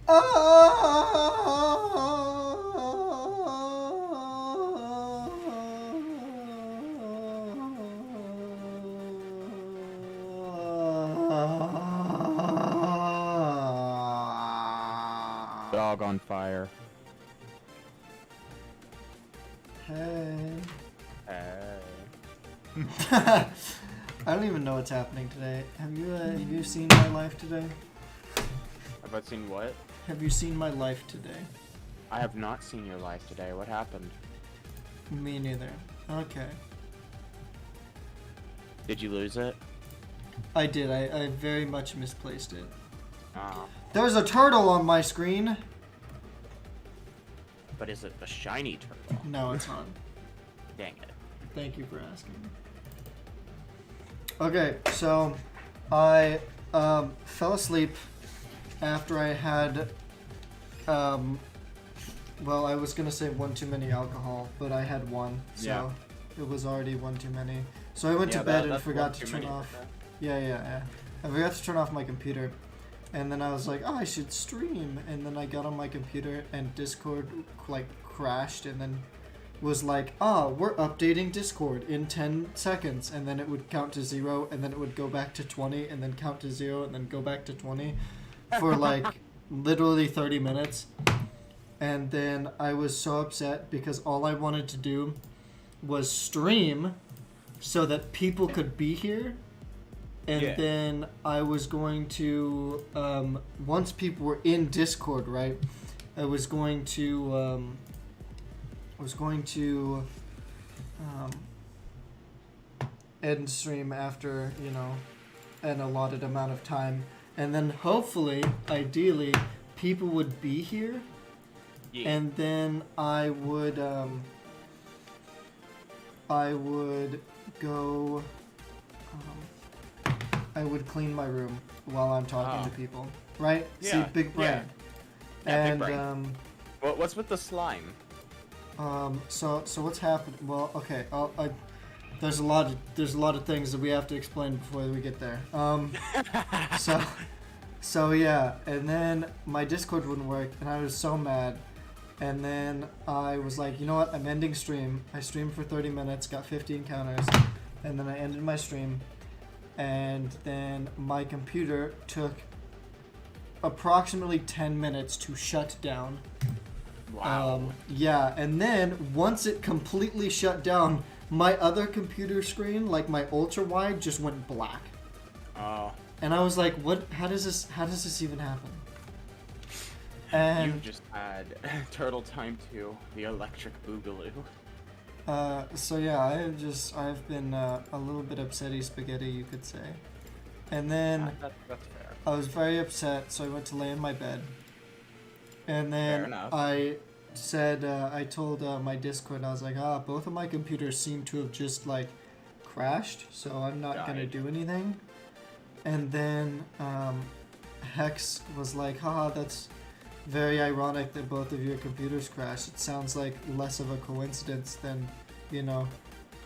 Dog on fire. Hey. Hey. I don't even know what's happening today. Have you seen my life today? Have I seen what? Have you seen my life today? I have not seen your life today. What happened? Me neither. Okay. Did you lose it? I did. I very much misplaced it. Ah. There's a turtle on my screen. But is it the shiny turtle? No, it's not. Dang it. Thank you for asking. Okay, so I fell asleep after I had, well, I was gonna say one too many alcohol, but I had one, so Yeah. it was already one too many. So I went to bed and forgot to turn off. Yeah. I forgot to turn off my computer, and then I was like, oh, I should stream, and then I got on my computer and Discord like crashed, and then was like, we're updating Discord in 10 seconds, and then it would count to 0, and then it would go back to 20, and then count to 0, and then go back to 20 for like literally 30 minutes. And then I was so upset because all I wanted to do was stream so that people could be here. And then I was going to, once people were in Discord, right, I was going to end stream after, you know, an allotted amount of time. And then hopefully, ideally, people would be here. Yeah. And then I would go, I would clean my room while I'm talking to people. Right? Yeah. See, big brain. Yeah, and, big brain. What's with the slime? So what's happened? Well, okay, there's a lot of things that we have to explain before we get there. So yeah, and then my Discord wouldn't work, and I was so mad. And then I was like, you know what? I'm ending stream. I streamed for 30 minutes, got 50 encounters, and then I ended my stream. And then my computer took approximately 10 minutes to shut down. Wow. Yeah, and then once it completely shut down, my other computer screen, like my ultra wide, just went black. Oh. And I was like, "What? How does this even happen?" And you just had Turtle Time 2, the electric boogaloo. So yeah, I've been a little bit upsetty spaghetti, you could say. And then That's fair. I was very upset, so I went to lay in my bed. And then I said, I told my Discord, I was like, both of my computers seem to have just like crashed, so I'm not gonna do anything. And then Hex was like, haha, that's very ironic that both of your computers crashed. It sounds like less of a coincidence than, you know,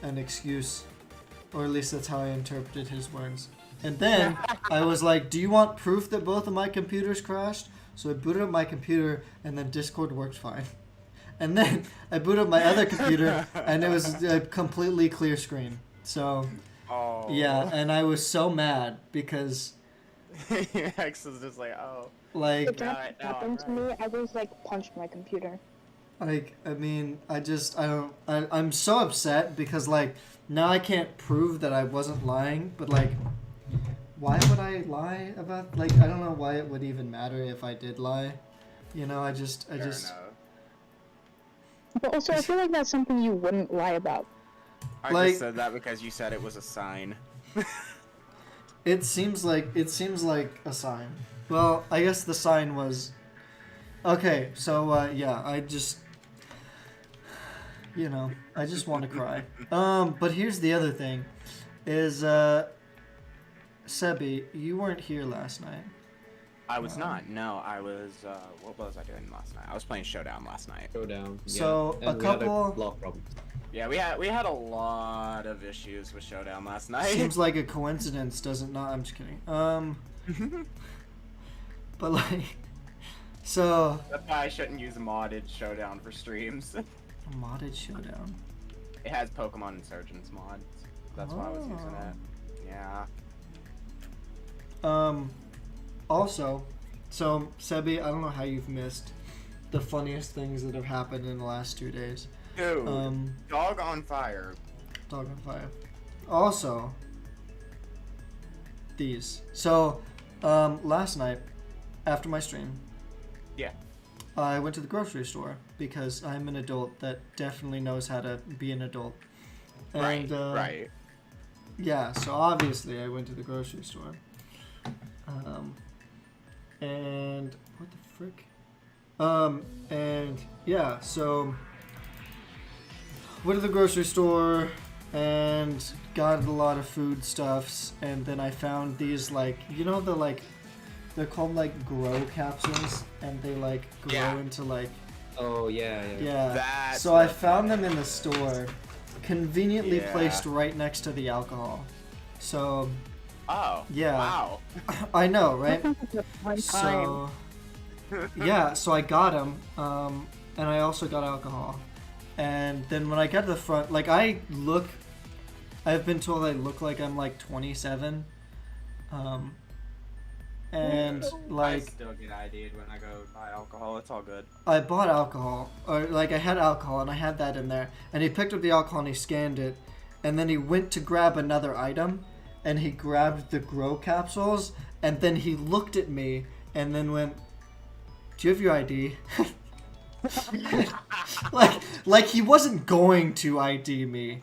an excuse. Or at least that's how I interpreted his words. And then I was like, do you want proof that both of my computers crashed? So I booted up my computer, and then Discord worked fine. And then I booted up my other computer, and it was a completely clear screen. So, yeah, and I was so mad because... Hex was just like, like... If that happened to me, I was like, punched my computer. Like, I mean, I'm so upset because, like, now I can't prove that I wasn't lying, but, like... Why would I lie about, like, I don't know why it would even matter if I did lie. You know, I just... But also, I feel like that's something you wouldn't lie about. I just said that because you said it was a sign. It seems like a sign. Well, I guess the sign was... Okay, so, yeah, I just... You know, I just want to cry. But here's the other thing. Is, Sebi, you weren't here last night. I was not. No, I was. What was I doing last night? I was playing Showdown last night. Showdown. Yeah. So and a couple. We had a lot of problems. Yeah, we had a lot of issues with Showdown last night. Seems like a coincidence, doesn't not? I'm just kidding. But like, So That's why I shouldn't use modded Showdown for streams. a modded showdown. It has Pokemon Insurgents mods. That's why I was using it. Yeah. Also, so Sebi, I don't know how you've missed the funniest things that have happened in the last 2 days. Dude, dog on fire. Dog on fire. Also, these. So, last night, after my stream, Yeah. I went to the grocery store because I'm an adult that definitely knows how to be an adult. And, Right. Yeah, so obviously I went to the grocery store. And what the frick? And yeah, so went to the grocery store and got a lot of foodstuffs, and then I found these, like, you know, they're called like grow capsules, and they like grow into like Oh yeah. yeah. So I found them in the store, conveniently placed right next to the alcohol. So Oh. yeah. Wow. I know, right? One time. So yeah, so I got them, and I also got alcohol. And then when I got to the front, like I've been told I look like I'm like 27, and I like still get ID'd when I go buy alcohol. It's all good. I bought alcohol, or like I had alcohol and I had that in there, and he picked up the alcohol and he scanned it, and then he went to grab another item, and he grabbed the grow capsules, and then he looked at me and then went, "Do you have your ID?" like he wasn't going to ID me,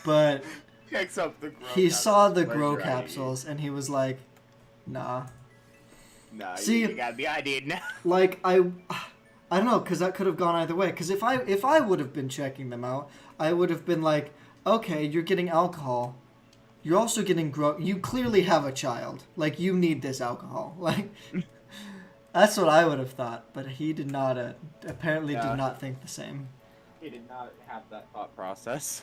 but Picks up the grow he saw the Where's grow your ID? capsules and he was like, "Nah." Nah, See- you gotta be ID'd now. Like I don't know, because that could have gone either way. Because if I would have been checking them out, I would have been like, "Okay, you're getting alcohol. You're also getting grow. You clearly have a child. Like, you need this alcohol." Like, that's what I would have thought. But he did not. Apparently, Yeah. did not think the same. He did not have that thought process.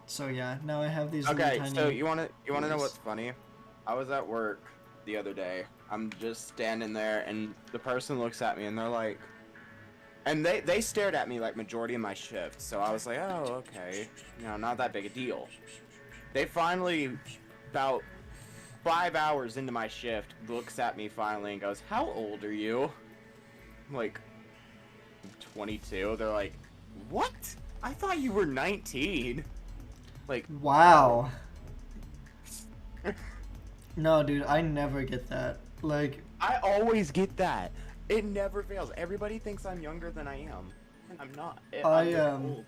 So yeah, now I have these. little Okay, tiny so you wanna know boys. what's funny? I was at work the other day. I'm just standing there, and the person looks at me, and they're like, and they stared at me like majority of my shift. So I was like, oh, okay, not that big a deal. They finally, about 5 hours into my shift, looks at me finally and goes, "How old are you?" I'm like, 22. They're like, "What? I thought you were 19." Like, Wow. No, dude, I never get that. Like, I always get that. It never fails. Everybody thinks I'm younger than I am. And I'm not. I'm just old.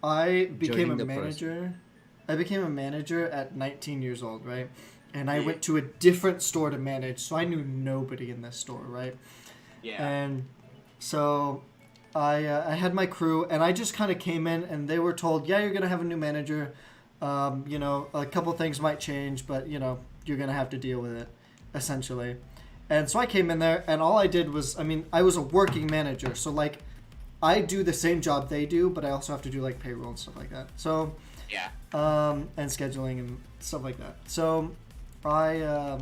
I became Joining a the manager. I became a manager at 19 years old, right? And I Yeah. went to a different store to manage, so I knew nobody in this store, right? Yeah. And so I had my crew, and I just kind of came in, and they were told, "Yeah, you're gonna have a new manager. A couple things might change, but you're gonna have to deal with it, essentially." And so I came in there, and all I did was, I was a working manager, so like, I do the same job they do, but I also have to do like payroll and stuff like that. So, Yeah. and scheduling and stuff like that. So, I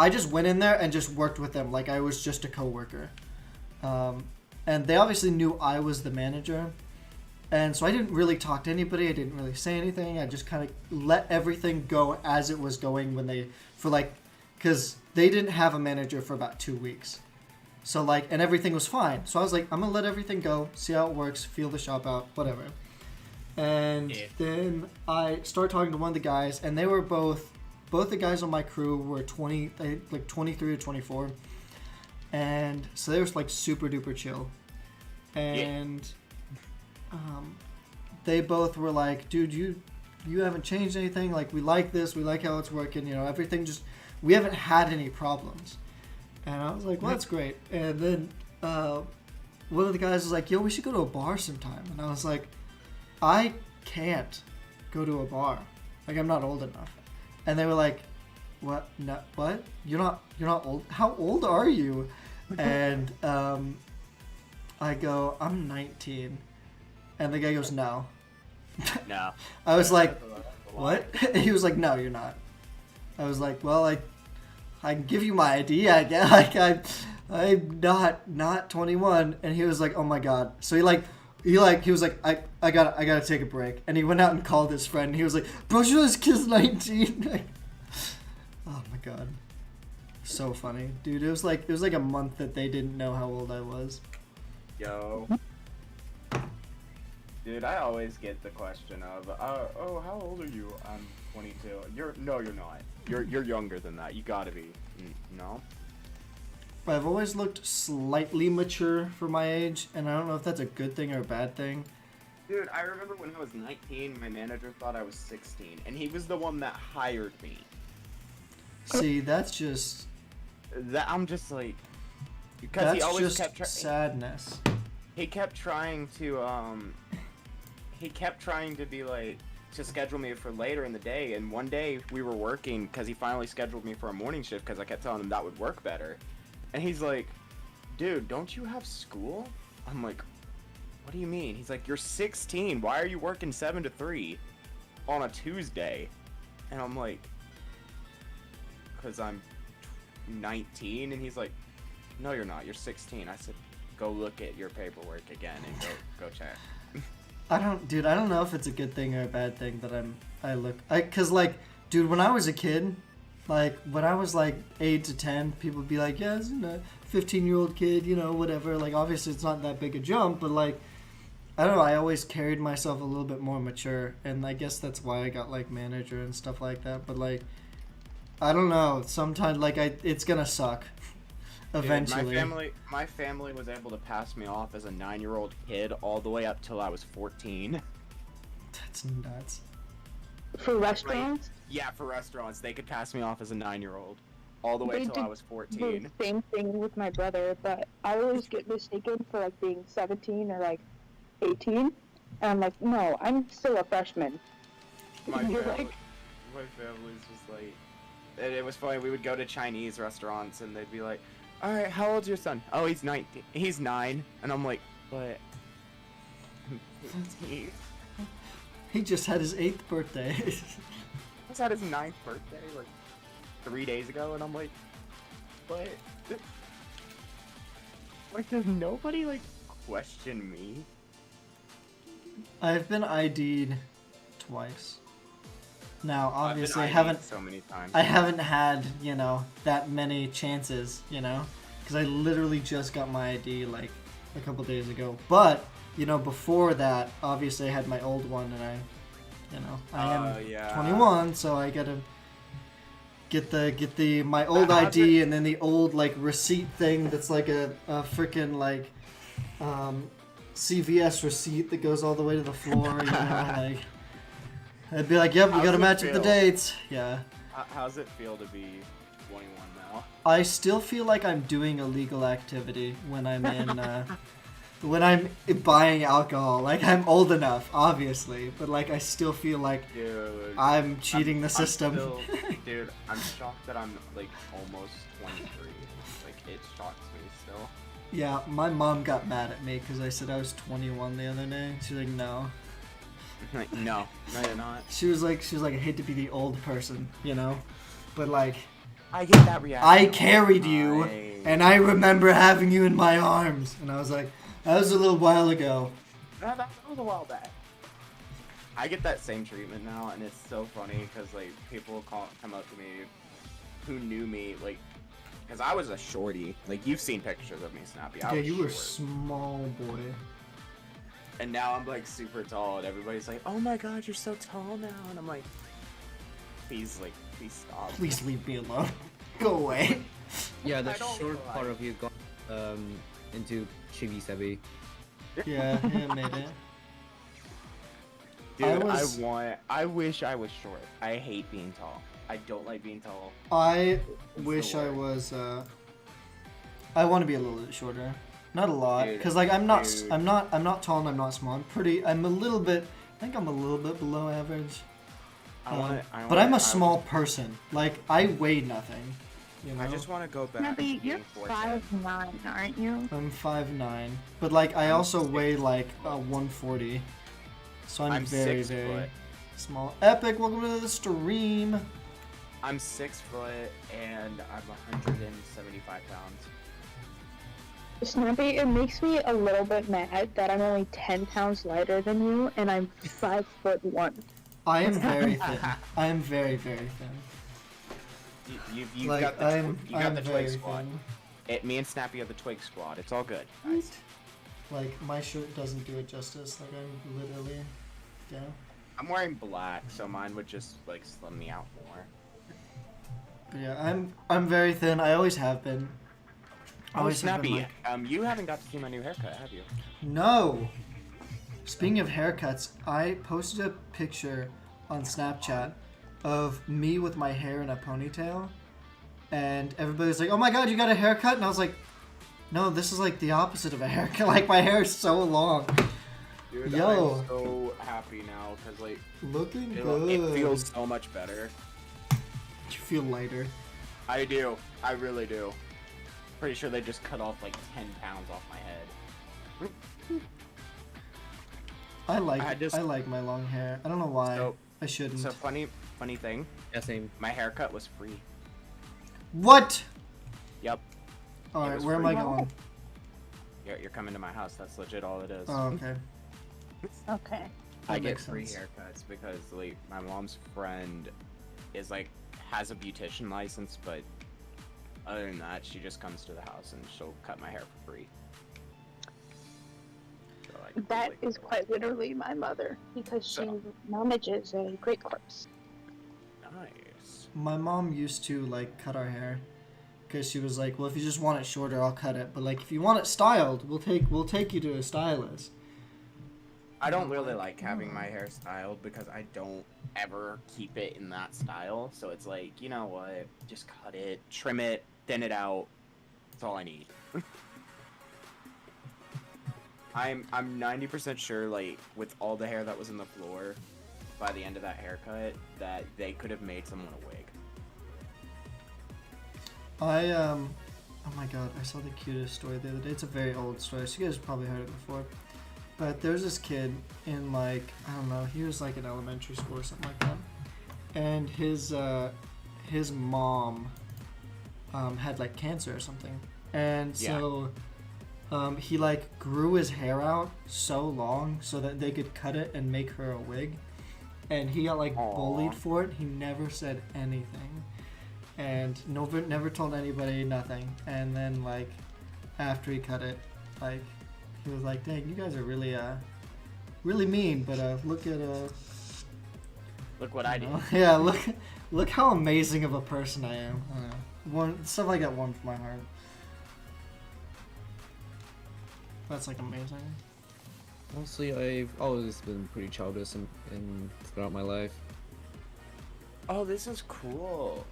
just went in there and just worked with them like I was just a coworker. And they obviously knew I was the manager. And so I didn't really talk to anybody. I didn't really say anything. I just kind of let everything go as it was going because they didn't have a manager for about 2 weeks. So like, and everything was fine. So I was like, I'm going to let everything go, see how it works, feel the shop out, whatever. And then I started talking to one of the guys, and they were both the guys on my crew were 23 to 24. And so they were like super duper chill. And they both were like, "Dude, you haven't changed anything. Like, we like this. We like how it's working. Everything we haven't had any problems." And I was like, "Well, that's great." And then one of the guys was like, "Yo, we should go to a bar sometime." And I was like, "I can't go to a bar. Like, I'm not old enough." And they were like, "What? No, what? You're not old? How old are you?" And I go, "I'm 19." And the guy goes, "No." No. I was like, "What?" And he was like, "No, you're not." I was like, "Well, I can give you my ID, I guess." Like, I'm not 21. And he was like, oh my god. So he was like, I gotta take a break. And he went out and called his friend. And he was like, bro, sure this kid's 19. Oh my god. So funny. Dude, it was like a month that they didn't know how old I was. Yo. Dude, I always get the question of, oh, how old are you? I'm 22. No, you're not. You're younger than that. You gotta be. No? I've always looked slightly mature for my age, and I don't know if that's a good thing or a bad thing. Dude, I remember when I was 19, my manager thought I was 16, and he was the one that hired me. See, that's just... I'm just like... Because that's he always just kept sadness. He kept trying to, be like, to schedule me for later in the day, and one day we were working, because he finally scheduled me for a morning shift, because I kept telling him that would work better. And he's like, dude, don't you have school? I'm like, what do you mean? He's like, you're 16. Why are you working 7 to 3 on a Tuesday? And I'm like, because I'm 19. And he's like, no, you're not. You're 16. I said, go look at your paperwork again and go check. I don't know if it's a good thing or a bad thing that cause like, dude, when I was a kid, like, when I was, like, 8 to 10, people would be like, yeah, it's a 15-year-old kid, you know, whatever. Like, obviously, it's not that big a jump, but, like, I don't know. I always carried myself a little bit more mature, and I guess that's why I got, like, manager and stuff like that. But, like, I don't know. Sometimes, like, it's gonna suck. Eventually. Dude, my family was able to pass me off as a 9-year-old kid all the way up till I was 14. That's nuts. For restaurants? Right. Yeah, for restaurants, they could pass me off as a 9-year-old all the way till I was 14. The same thing with my brother, but I always get mistaken for like being 17 or like 18, and I'm like, no, I'm still a freshman. My family's just like, it was funny. We would go to Chinese restaurants and they'd be like, all right, how old's your son? Oh, he's 19. He's 9, and I'm like, but I'm 15. He just had his 8th birthday. He just had his 9th birthday, like, 3 days ago, and I'm like, but... Like, does nobody, like, question me? I've been ID'd twice. Now, obviously, I haven't so many times. I haven't had, you know, that many chances, you know, because I literally just got my ID, like, a couple days ago. But... you know, before that, obviously I had my old one, and I am 21, so I gotta get my old ID and then the old like receipt thing that's like a freaking like CVS receipt that goes all the way to the floor. You know, like I'd be like, yep, we gotta match up the dates. Yeah. How's it feel to be 21 now? I still feel like I'm doing illegal activity when I'm in. When I'm buying alcohol. Like, I'm old enough, obviously, but, like, I still feel like I'm cheating the system. Dude, I'm shocked that I'm, like, almost 23. Like, it shocks me still. Yeah, my mom got mad at me because I said I was 21 the other day. She's like, no. Like, no, you're not. She was like, I hate to be the old person, you know? But, like... I get that reaction. I carried you, and I remember having you in my arms. And I was like... that was a little while ago. That was a while back. I get that same treatment now, and it's so funny because like people come up to me who knew me, like, because I was a shorty. Like, you've seen pictures of me, Snappy. Yeah, you were small, boy. And now I'm like super tall, and everybody's like, "Oh my God, you're so tall now," and I'm like, please stop. Please leave me alone. Go away. Yeah, the short part of you got into Chibi Sebi. Yeah, made it. Dude, I wish I was short. I hate being tall. I don't like being tall. I wish I was, I want to be a little bit shorter. Not a lot, because like I'm not tall and I'm not small. I'm a little bit, I think I'm a little bit below average. But I'm a small person. Like, I weigh nothing. You know? I just want to go back. Maybe you're 5'9", aren't you? I'm 5'9", but like I also weigh like 140, so I'm very small. Epic, welcome to the stream. I'm 6 foot and I'm 175 pounds. Snappy, it makes me a little bit mad that I'm only 10 pounds lighter than you, and I'm 5'1". I am very thin. I am very, very thin. You've Like, got the I'm Twig very squad. thin. Me and Snappy are the Twig squad. It's all good. Right? Like, my shirt doesn't do it justice. Like, I'm literally, yeah. I'm wearing black, so mine would just like slim me out more. But yeah, I'm very thin. I always have been. Snappy, you haven't got to see my new haircut, have you? No. Speaking of haircuts, I posted a picture on Snapchat of me with my hair in a ponytail, and everybody was like, "Oh my god, you got a haircut?" And I was like, "No, this is like the opposite of a haircut. Like my hair is so long." Dude, Yo. I'm so happy now because like Looking it good. feels so much better. You feel lighter. I do. I really do. Pretty sure they just cut off like 10 pounds off my head. I like my long hair. I don't know why. So, I shouldn't. So funny thing. Yeah, same. My haircut was free. What? Yep. All right, was where am free. I going? You're coming to my house. That's legit all it is. Oh, okay. Okay. I That get makes free sense. haircuts because like my mom's friend is like has a beautician license, but other than that, she just comes to the house and she'll cut my hair for free. So, like, That like, is quite literally my mother, because she manages a great corpse. nice. My mom used to like cut our hair, because she was like, "Well, if you just want it shorter, I'll cut it. But like, if you want it styled, we'll take you to a stylist." I don't really like having my hair styled because I don't ever keep it in that style. So it's like, you know what? Just cut it, trim it, thin it out. That's all I need. I'm 90% sure, like, with all the hair that was in the floor, by the end of that haircut, that they could have made someone a wig. Oh my god, I saw the cutest story the other day. It's a very old story, so you guys have probably heard it before. But there's this kid in like, I don't know, he was like in elementary school or something like that. And his mom had like cancer or something. And so he like grew his hair out so long so that they could cut it and make her a wig. And he got like bullied for it. He never said anything. And never told anybody, nothing. And then like after he cut it, like he was like, "Dang, you guys are really really mean." But look at Look what I did. yeah, look how amazing of a person I am. I don't know. Stuff like that warms my heart. That's like amazing. Honestly, I've always been pretty childish in throughout my life. Oh, this is cool.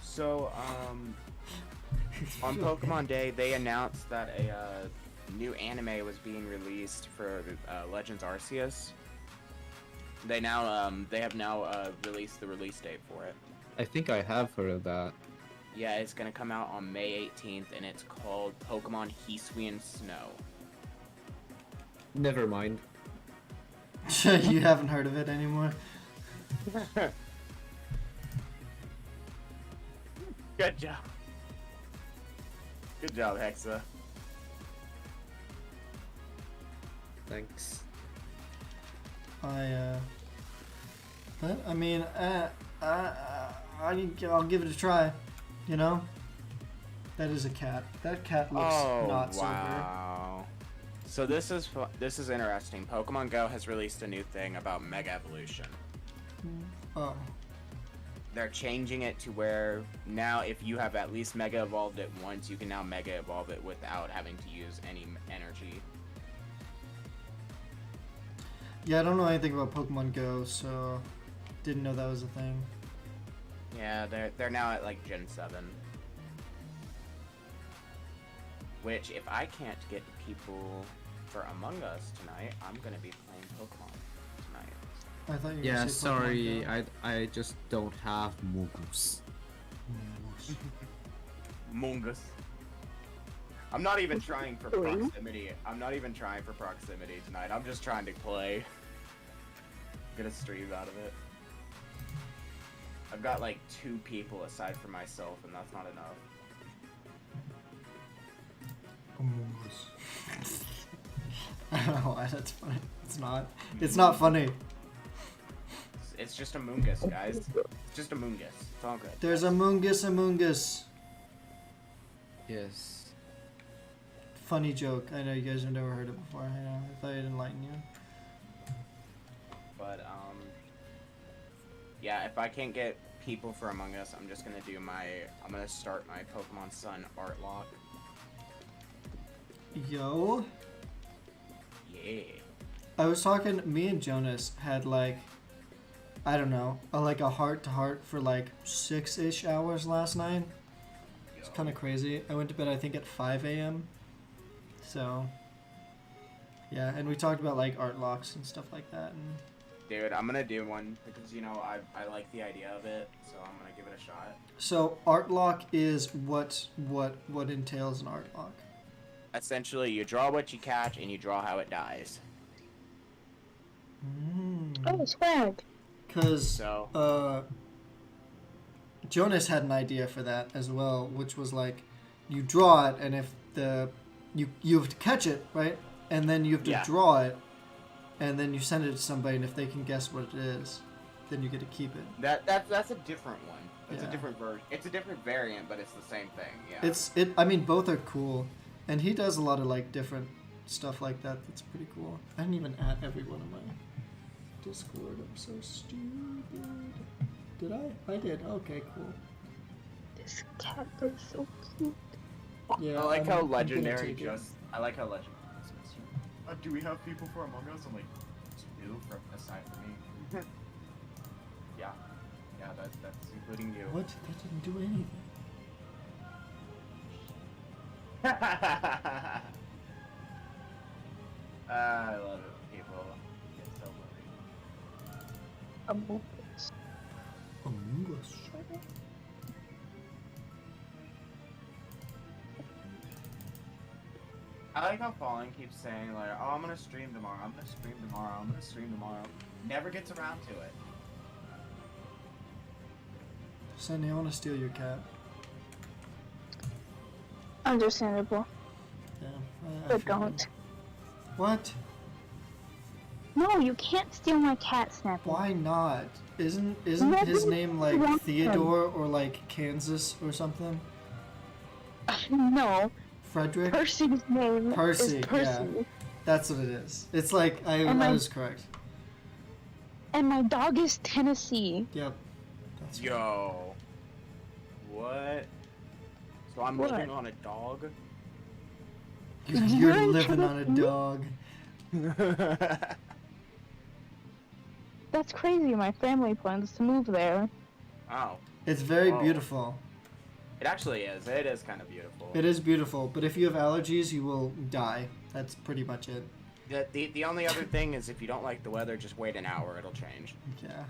So, on Pokemon Day, they announced that a new anime was being released for Legends Arceus. They have now released the release date for it. I think I have heard of that. Yeah, it's gonna come out on May 18th, and it's called Pokemon Hisuian Snow. Never mind. You haven't heard of it anymore? Good job. Good job, Hexa. Thanks. I'll give it a try. You know, that is a cat. That cat looks not wow. So this is interesting. Pokemon Go has released a new thing about Mega Evolution. sober. Oh. They're changing it to where now if you have at least Mega Evolved it once, you can now Mega Evolve it without having to use any energy. Yeah, I don't know anything about Pokemon Go, so didn't know that was a thing. Yeah, they're now at like Gen 7. Which, if I can't get people for Among Us tonight, I'm gonna be playing Pokemon tonight. I thought you were Yeah, gonna say Pokemon sorry, Go. I just don't have Mogus. Mungus. I'm not even trying for proximity. I'm not even trying for proximity tonight. I'm just trying to play. Get a stream out of it. I've got like 2 people aside from myself, and that's not enough. I don't know why that's funny. It's not. It's not funny. It's just a Moongus, guys. It's just a Moongus. It's all good. There's a Moongus. Yes. Funny joke. I know you guys have never heard it before. I know. I thought I'd enlighten you. But yeah. If I can't get people for Among Us, I'm just gonna do I'm gonna start my Pokemon Sun art lock. Yo. Yeah. I was talking. Me and Jonas had like, I don't know, like a heart-to-heart for like 6-ish hours last night. It's kind of crazy. I went to bed I think at 5 a.m. So. Yeah, and we talked about like art locks and stuff like that. And Dude, I'm gonna do one because you know I like the idea of it, so I'm gonna give it a shot. so art lock is what entails an art lock? Essentially, you draw what you catch and you draw how it dies. Oh, swag. Because So Jonas had an idea for that as well, which was like, you draw it, and if you have to catch it, right, and then you have to Yeah. draw it, and then you send it to somebody, and if they can guess what it is, then you get to keep it. that's a different one. It's Yeah. a different version. It's a different variant, but it's the same thing. Yeah. I mean, both are cool, and he does a lot of like different stuff like that. That's pretty cool. I didn't even add every one of my Discord. I'm so stupid. Did I? I did. Okay, cool. This cat is so cute. Yeah. I like I'm how gonna legendary take it. I like how legendary. Do we have people for Among Us? I'm like, two from aside from me. yeah, that's including you. What? That didn't do anything. I love it when people get so worried. Among Among Us. I like how Fallen keeps saying like, oh, I'm gonna stream tomorrow, I'm gonna stream tomorrow, I'm gonna stream tomorrow. Never gets around to it. Sunny, I want to steal your cat. Understandable. Yeah. But feel don't. you. What? No, you can't steal my cat, Snappy. Why not? Isn't No, his you name like want him. Theodore or like Kansas or something? No, Frederick? Percy's name Percy, is Percy. yeah. That's what it is. It's like I was correct. And my dog is Tennessee. Yep. That's right. Yo. What? So I'm What? living on a dog? You're You're living on a Tennessee? dog. That's crazy. My family plans to move there. Oh. It's very Whoa. beautiful. It actually is. It is kind of beautiful. It is beautiful, but if you have allergies, you will die. That's pretty much it. The only other thing is if you don't like the weather, just wait an hour. It'll change. Yeah.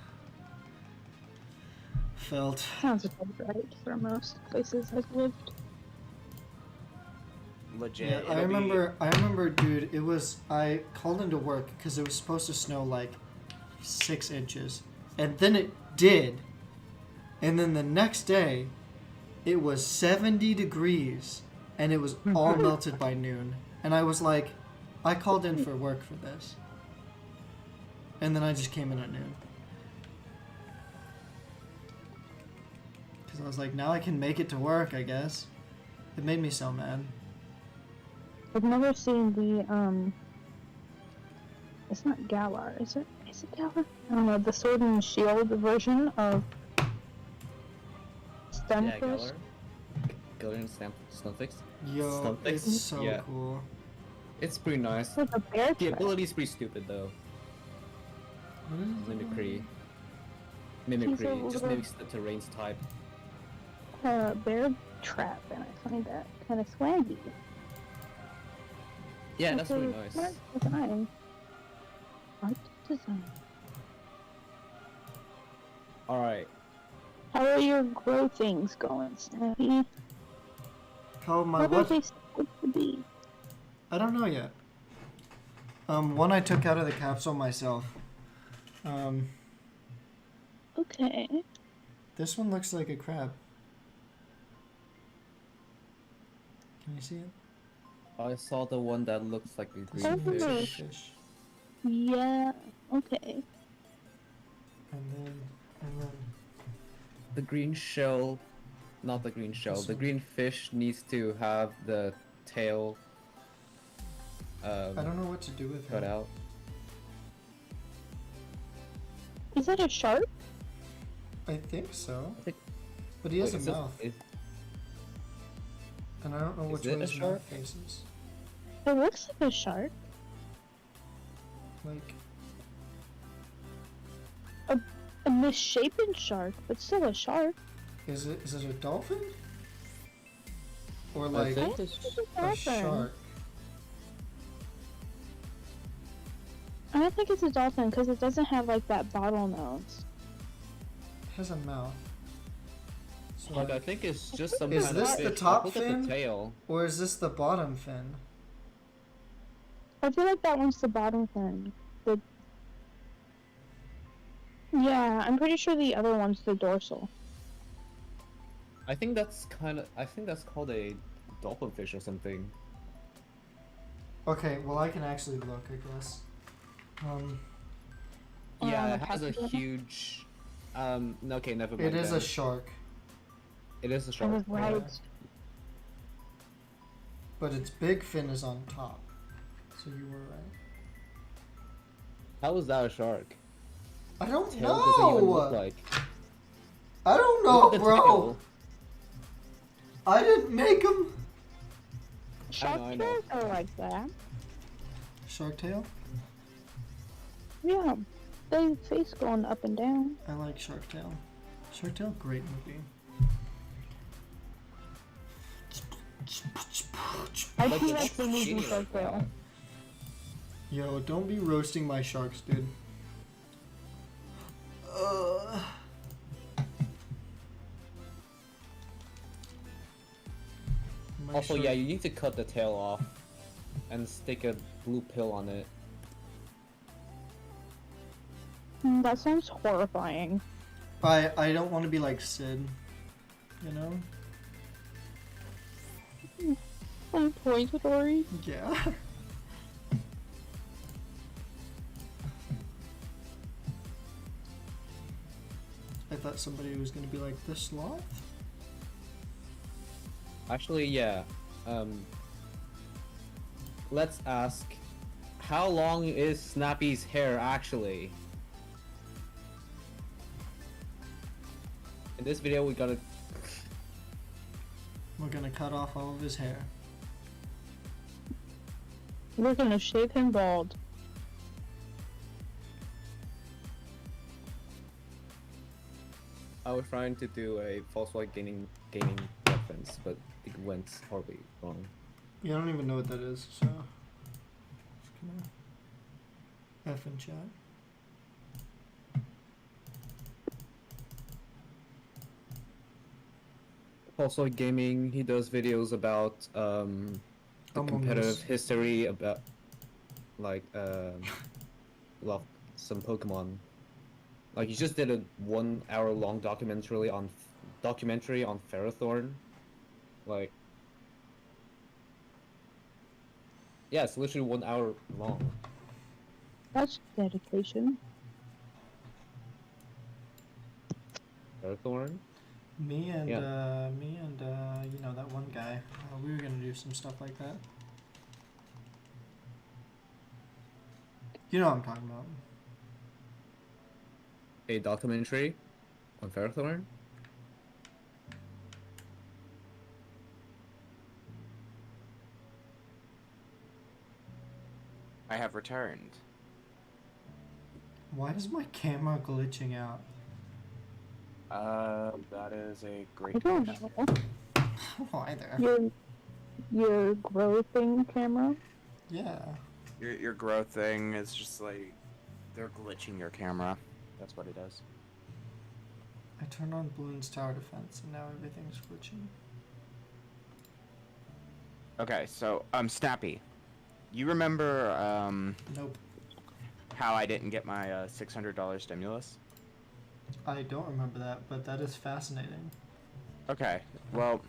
Felt. Sounds about right for most places I've lived. Legit. Yeah, I remember, dude, it was, I called into work because it was supposed to snow like 6 inches. And then it did. And then the next day, it was 70 degrees. And it was all melted by noon. And I was like, I called in for work for this. And then I just came in at noon. Because I was like, now I can make it to work, I guess. It made me so mad. I've never seen the it's not Galar, is it? Is it Galar? I don't know, the Sword and Shield version of Yeah, Stunfish. Galar. Galar and Stunfix. Yo, Something? it's so Yeah. cool. It's pretty nice. It's like a bear The trap. ability's pretty stupid though. What is it? Mimicry. He's Mimicry. a Just little- mimics the terrain's type. Bear trap, and I find that kind of swaggy. Yeah, that's really It's a nice. Smart design. Art design. Alright. How are your grow things going, Snappy? How my What are what? they supposed to be? I don't know yet. One I took out of the capsule myself. Okay. This one looks like a crab. Can you see it? I saw the one that looks like a This green one looks like a fish. fish. Yeah. Okay. And then The green shell, not the green shell. This The one. green fish needs to have the tail I don't know what to do with cut him. out. Is that a shark? I think so. I think- But he has Wait, a is this- mouth. is- And I don't know which it way a his shark? mouth faces. It looks like a shark. Like, A misshapen shark, but still a shark. is it a dolphin? Or I like think it's a shark? I don't think it's a dolphin because it doesn't have like that bottle nose. It has a mouth. So like I think it's just some Is kind this of the fish. top Look at fin? the tail. or is this the bottom fin? I feel like that one's the bottom fin. Yeah, I'm pretty sure the other one's the dorsal. I think that's called a dolphin fish or something. Okay, well I can actually look, I guess. Yeah, it the has a packaging? huge. Okay, never mind. It is then. a shark, It is a I shark. was right. Yeah. but its big fin is on top. So you were right. How is that a shark? I don't Tail doesn't even look know. like. I don't Look know, at the bro. tail. I didn't make him. Shark I know. tails are like that. Shark tail. Yeah, the face going up and down. I like Shark Tale. Shark Tale, great movie. I Like, do it's like the movie skinny Shark like that. Tale. Yo, don't be roasting my sharks, dude. My Also, shark- yeah, you need to cut the tail off and stick a blue pill on it. That sounds horrifying. I don't want to be like Sid, you know? Toy Story. Yeah. I thought somebody was gonna be like the sloth. Actually, yeah. Let's ask, how long is Snappy's hair actually? In this video, we gotta. We're gonna cut off all of his hair. We're gonna shave him bald. I was trying to do a false white gaming reference, but it went horribly wrong. You don't even know what that is, so just gonna F in chat. False white gaming, he does videos about the Among competitive Us. history about like some Pokemon. Like he just did a 1 hour long documentary on Ferrothorn. Like, yeah, it's literally 1 hour long. That's dedication. Ferrothorn? Me and Yeah. you know that one guy. We were gonna do some stuff like that. You know what I'm talking about. A documentary on Ferrothorn? I have returned. Why is my camera glitching out? That is a I great don't question. know. Why there? Your growing camera. Yeah. Your growth thing is just like they're glitching your camera. That's what it is. I turned on Bloons Tower Defense and now everything's glitching. Okay, so Snappy, you remember Nope. how I didn't get my $600 stimulus? I don't remember that, but that is fascinating. Okay, well,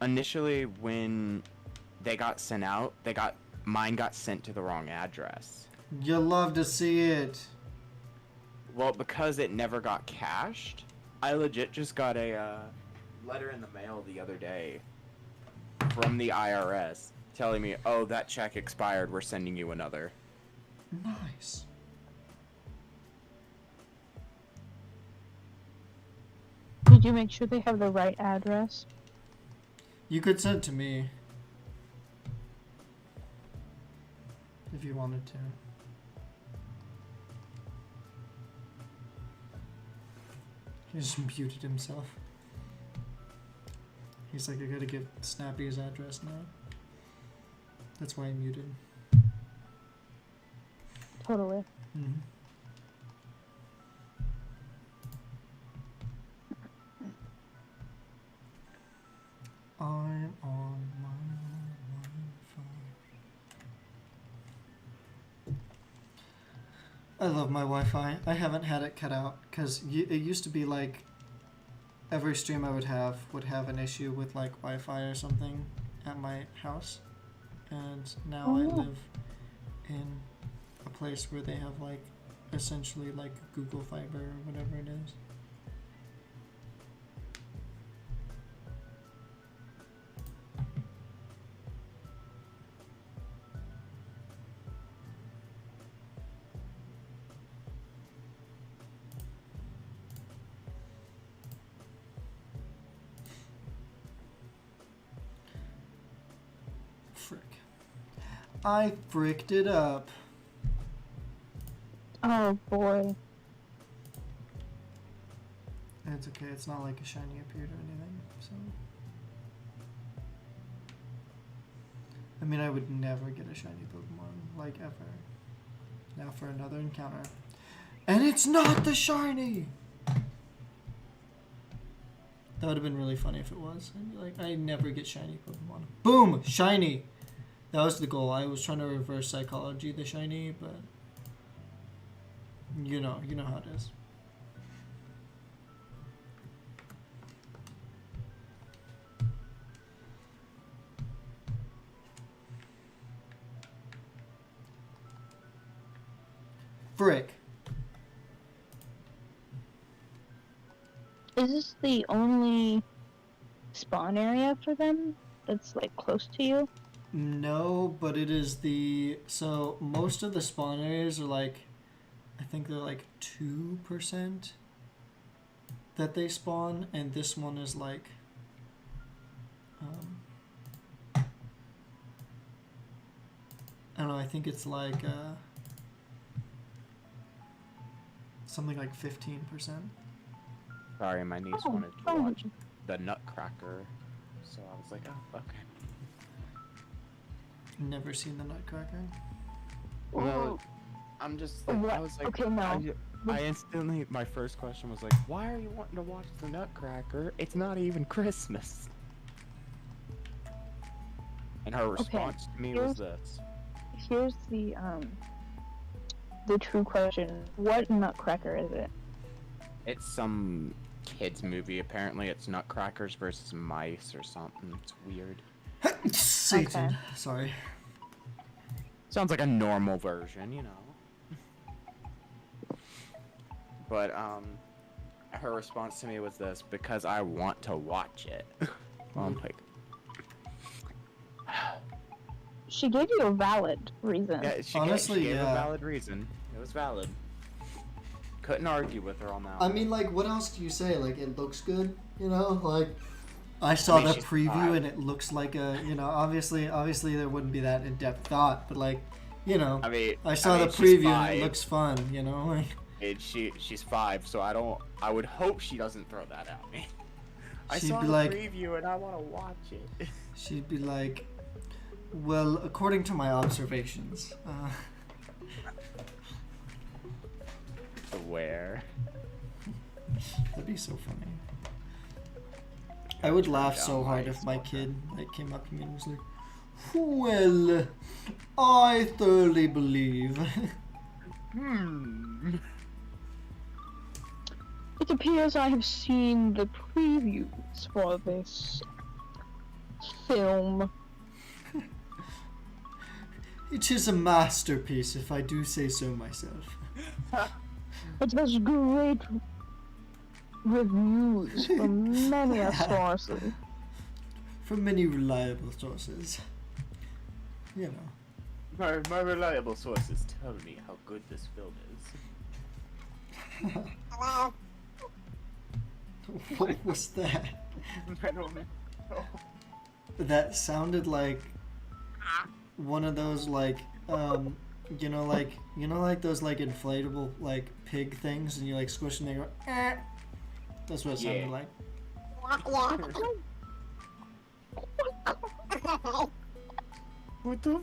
initially when they got sent out. Mine got sent to the wrong address. You love to see it. Well, because it never got cashed, I legit just got a letter in the mail the other day from the IRS telling me, oh, that check expired, we're sending you another. Nice. Did you make sure they have the right address? You could send it to me. If you wanted to. He just muted himself. He's like, I gotta give Snappy his address now. That's why he muted. Totally. Mm-hmm. I'm on my Wi-Fi. I love my Wi-Fi. I haven't had it cut out because it used to be like every stream I would have an issue with like Wi-Fi or something at my house, and now I live in a place where they have like essentially like Google Fiber or whatever it is. I fricked it up. Oh boy. It's okay, it's not like a shiny appeared or anything, so. I mean, I would never get a shiny Pokemon, like ever. Now for another encounter. And it's not the shiny! That would have been really funny if it was. I'd be like, I never get shiny Pokemon. Boom! Shiny! That was the goal. I was trying to reverse psychology the shiny, but you know how it is. Frick. Is this the only spawn area for them that's like close to you? No, but it is so most of the spawn areas are like, I think they're like 2% that they spawn, and this one is like, I don't know, I think it's like, something like 15%. Sorry, my niece wanted to watch the Nutcracker, so I was like, oh, okay. Never seen the Nutcracker. Well, I'm just like, I was like, okay, no. I instantly, my first question was like, why are you wanting to watch the Nutcracker? It's not even Christmas. And her response to me was this. Here's the true question. What Nutcracker is it? It's some kids movie. Apparently it's Nutcrackers versus mice or something. It's weird. Satan. Okay. Sorry. Sounds like a normal version, you know. But her response to me was this: because I want to watch it. Well, I'm like, she gave you a valid reason. yeah, she gave a valid reason. It was valid. Couldn't argue with her on that. I mean, like, what else do you say? Like, it looks good, you know? Like, I saw the preview and it looks like a, you know, obviously there wouldn't be that in-depth thought, but like, you know, I saw the preview and it looks fun, you know? Like, she's 5, so I would hope she doesn't throw that at me. I saw the preview and I want to watch it. She'd be like, well, according to my observations, Where? That'd be so funny. I would laugh so hard if my kid like came up to me and was like, well, I thoroughly believe. It appears I have seen the previews for this film. It is a masterpiece, if I do say so myself. It has great reviews from many sources. From many reliable sources. You know. My reliable sources tell me how good this film is. Hello? What was that? I don't know. That sounded like one of those like you know like those like inflatable like pig things, and you like squish and they go eh. That's what it sounded like. Yeah. What the?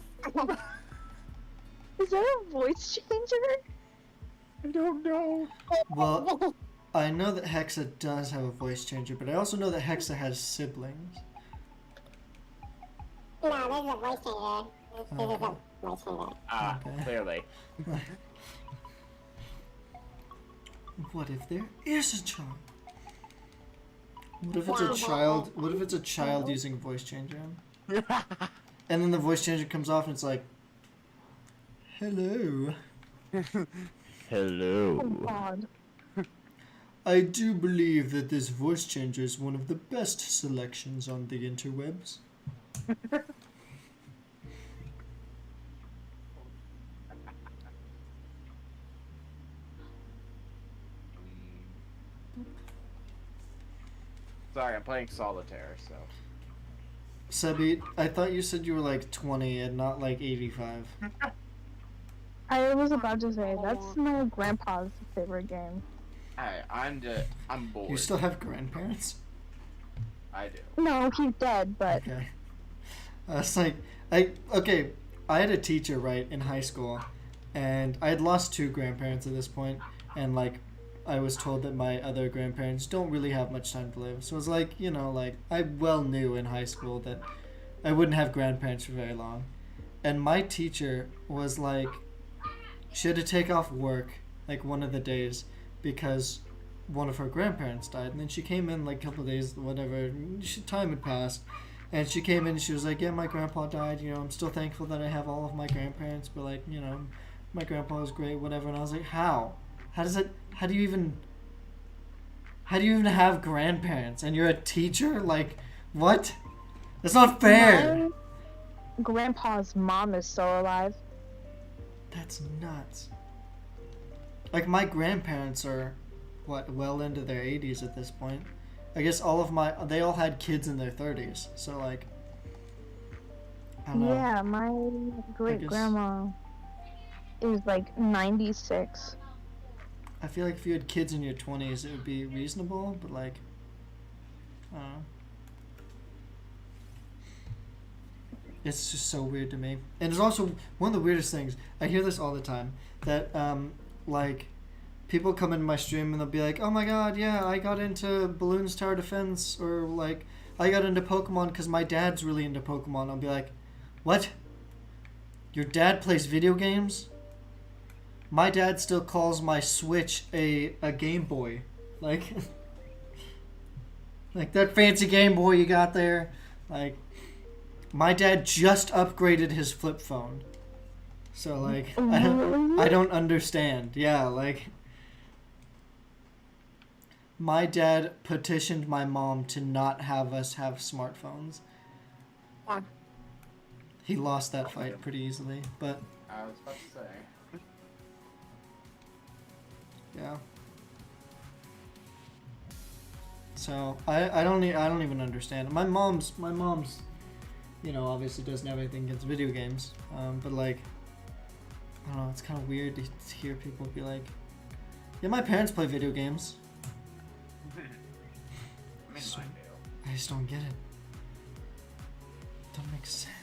Is that a voice changer? I don't know. Well, I know that Hexa does have a voice changer, but I also know that Hexa has siblings. No, this is a voice changer. This is a voice changer. Ah, Okay. clearly. What if there is a child? What if it's a child? What if it's a child using a voice changer? And then the voice changer comes off and it's like, hello. Hello. Oh God. I do believe that this voice changer is one of the best selections on the interwebs. Sorry, I'm playing solitaire, so. Sebi, I thought you said you were like 20 and not like 85. I was about to say, that's my grandpa's favorite game. Hey, I'm bored. You still have grandparents? I do. No, he's dead, but Okay. It's like, I had a teacher, right, in high school, and I had lost 2 grandparents at this point, and like, I was told that my other grandparents don't really have much time to live. So it was like, you know, like, I well knew in high school that I wouldn't have grandparents for very long. And my teacher was like, she had to take off work, like, one of the days, because one of her grandparents died. And then she came in, like, a couple of days, whatever, time had passed. And she came in and she was like, yeah, my grandpa died, you know, I'm still thankful that I have all of my grandparents, but, like, you know, my grandpa was great, whatever. And I was like, how? How do you even have grandparents? And you're a teacher? Like, what? That's not fair! my grandpa's mom is still alive. That's nuts. Like, my grandparents are, what, well into their 80s at this point. I guess they all had kids in their 30s, so, like, I don't know. Yeah, my great grandma is like 96. I feel like if you had kids in your 20s, it would be reasonable, but, like, I don't know. It's just so weird to me. And it's also one of the weirdest things. I hear this all the time. That, like, people come in my stream and they'll be like, oh my god, yeah, I got into Balloons Tower Defense. Or, like, I got into Pokemon because my dad's really into Pokemon. I'll be like, what? Your dad plays video games? My dad still calls my Switch a Game Boy. Like, like that fancy Game Boy you got there. Like, my dad just upgraded his flip phone. So, like, I don't understand. Yeah, like, my dad petitioned my mom to not have us have smartphones. Yeah. He lost that fight pretty easily, but I was about to say. yeah. So I don't even understand. My mom's, you know, obviously doesn't have anything against video games, but like, I don't know, it's kind of weird to hear people be like, yeah, my parents play video games. I mean, I do. I just don't get it. Don't make sense.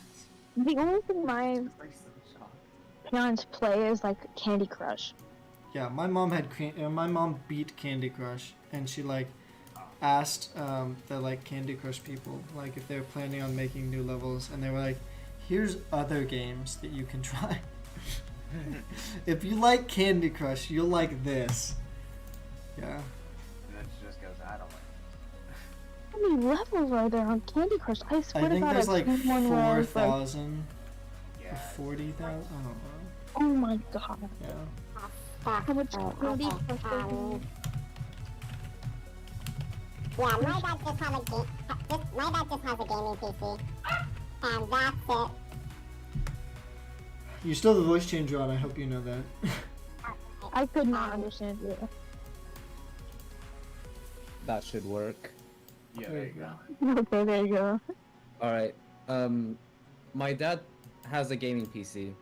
The only thing my parents play is like Candy Crush. Yeah, my mom beat Candy Crush, and she like asked the like Candy Crush people like if they were planning on making new levels, and they were like, here's other games that you can try. If you like Candy Crush, you'll like this. Yeah. And then she just goes, I don't like it. How many levels are there on Candy Crush? I swear I think to God, there's I've like seen one where it's like 4,000. Yeah. For 40,000? I don't know. Oh my god. Yeah. How much candy Okay. for 30? Yeah, my dad just has a gaming PC, and that's it. You still have the voice changer on, I hope you know that. I could not understand you. That should work. Yeah, There you go. Okay, there you go. Alright, my dad has a gaming PC.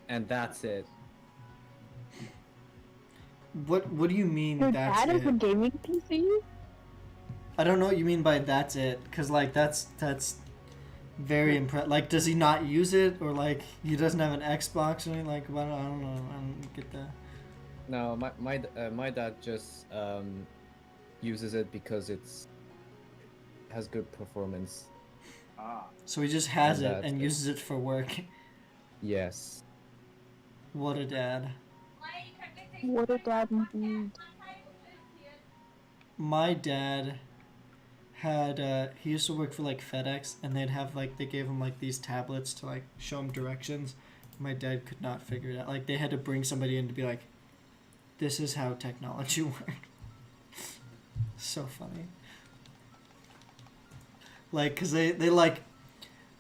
And that's it. What do you mean Your that's dad has a it? gaming PC? I don't know what you mean by that's it, cause like that's very impressive. Like, does he not use it, or like he doesn't have an Xbox or anything? Like, well, I don't know. I don't get that. No, my dad just uses it because it has good performance. Ah. So he just has And it that's and it. uses it for work. Yes. What a dad. What a dad indeed. My dad had he used to work for like FedEx, and they'd have like they gave him like these tablets to like show him directions. My dad could not figure it out. Like they had to bring somebody in to be like, this is how technology works. So funny. Like, cause they like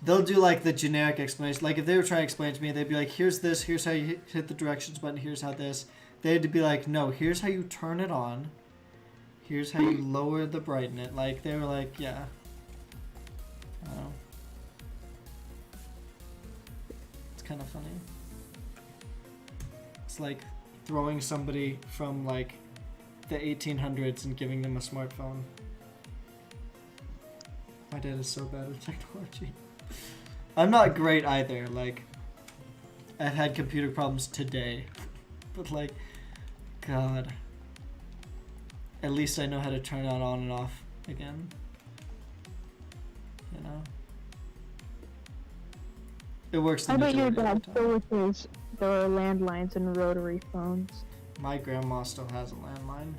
they'll do like the generic explanation. Like if they were trying to explain it to me, they'd be like, here's this, here's how you hit the directions button, here's how this. They had to be like, no, here's how you turn it on. Here's how you lower the brightness. Like, they were like, yeah. I don't know. It's kind of funny. It's like throwing somebody from, like, the 1800s and giving them a smartphone. My dad is so bad at technology. I'm not great either. Like, I've had computer problems today. But, like, God. At least I know how to turn it on and off again. You know? It works the I bet your majority of dad the still time. with his the landlines and rotary phones. My grandma still has a landline.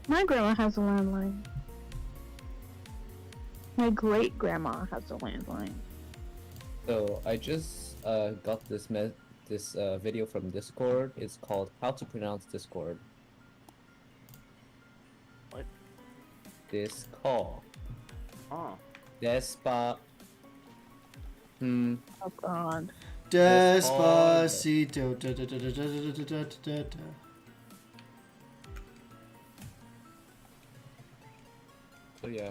My grandma has a landline. My great grandma has a landline. So I just got this video from Discord. It's called How to Pronounce Discord. What? Discord. Oh. Despa. Oh god. Despacito. Da, da, da, da, da, da, da, da, da, da. So yeah,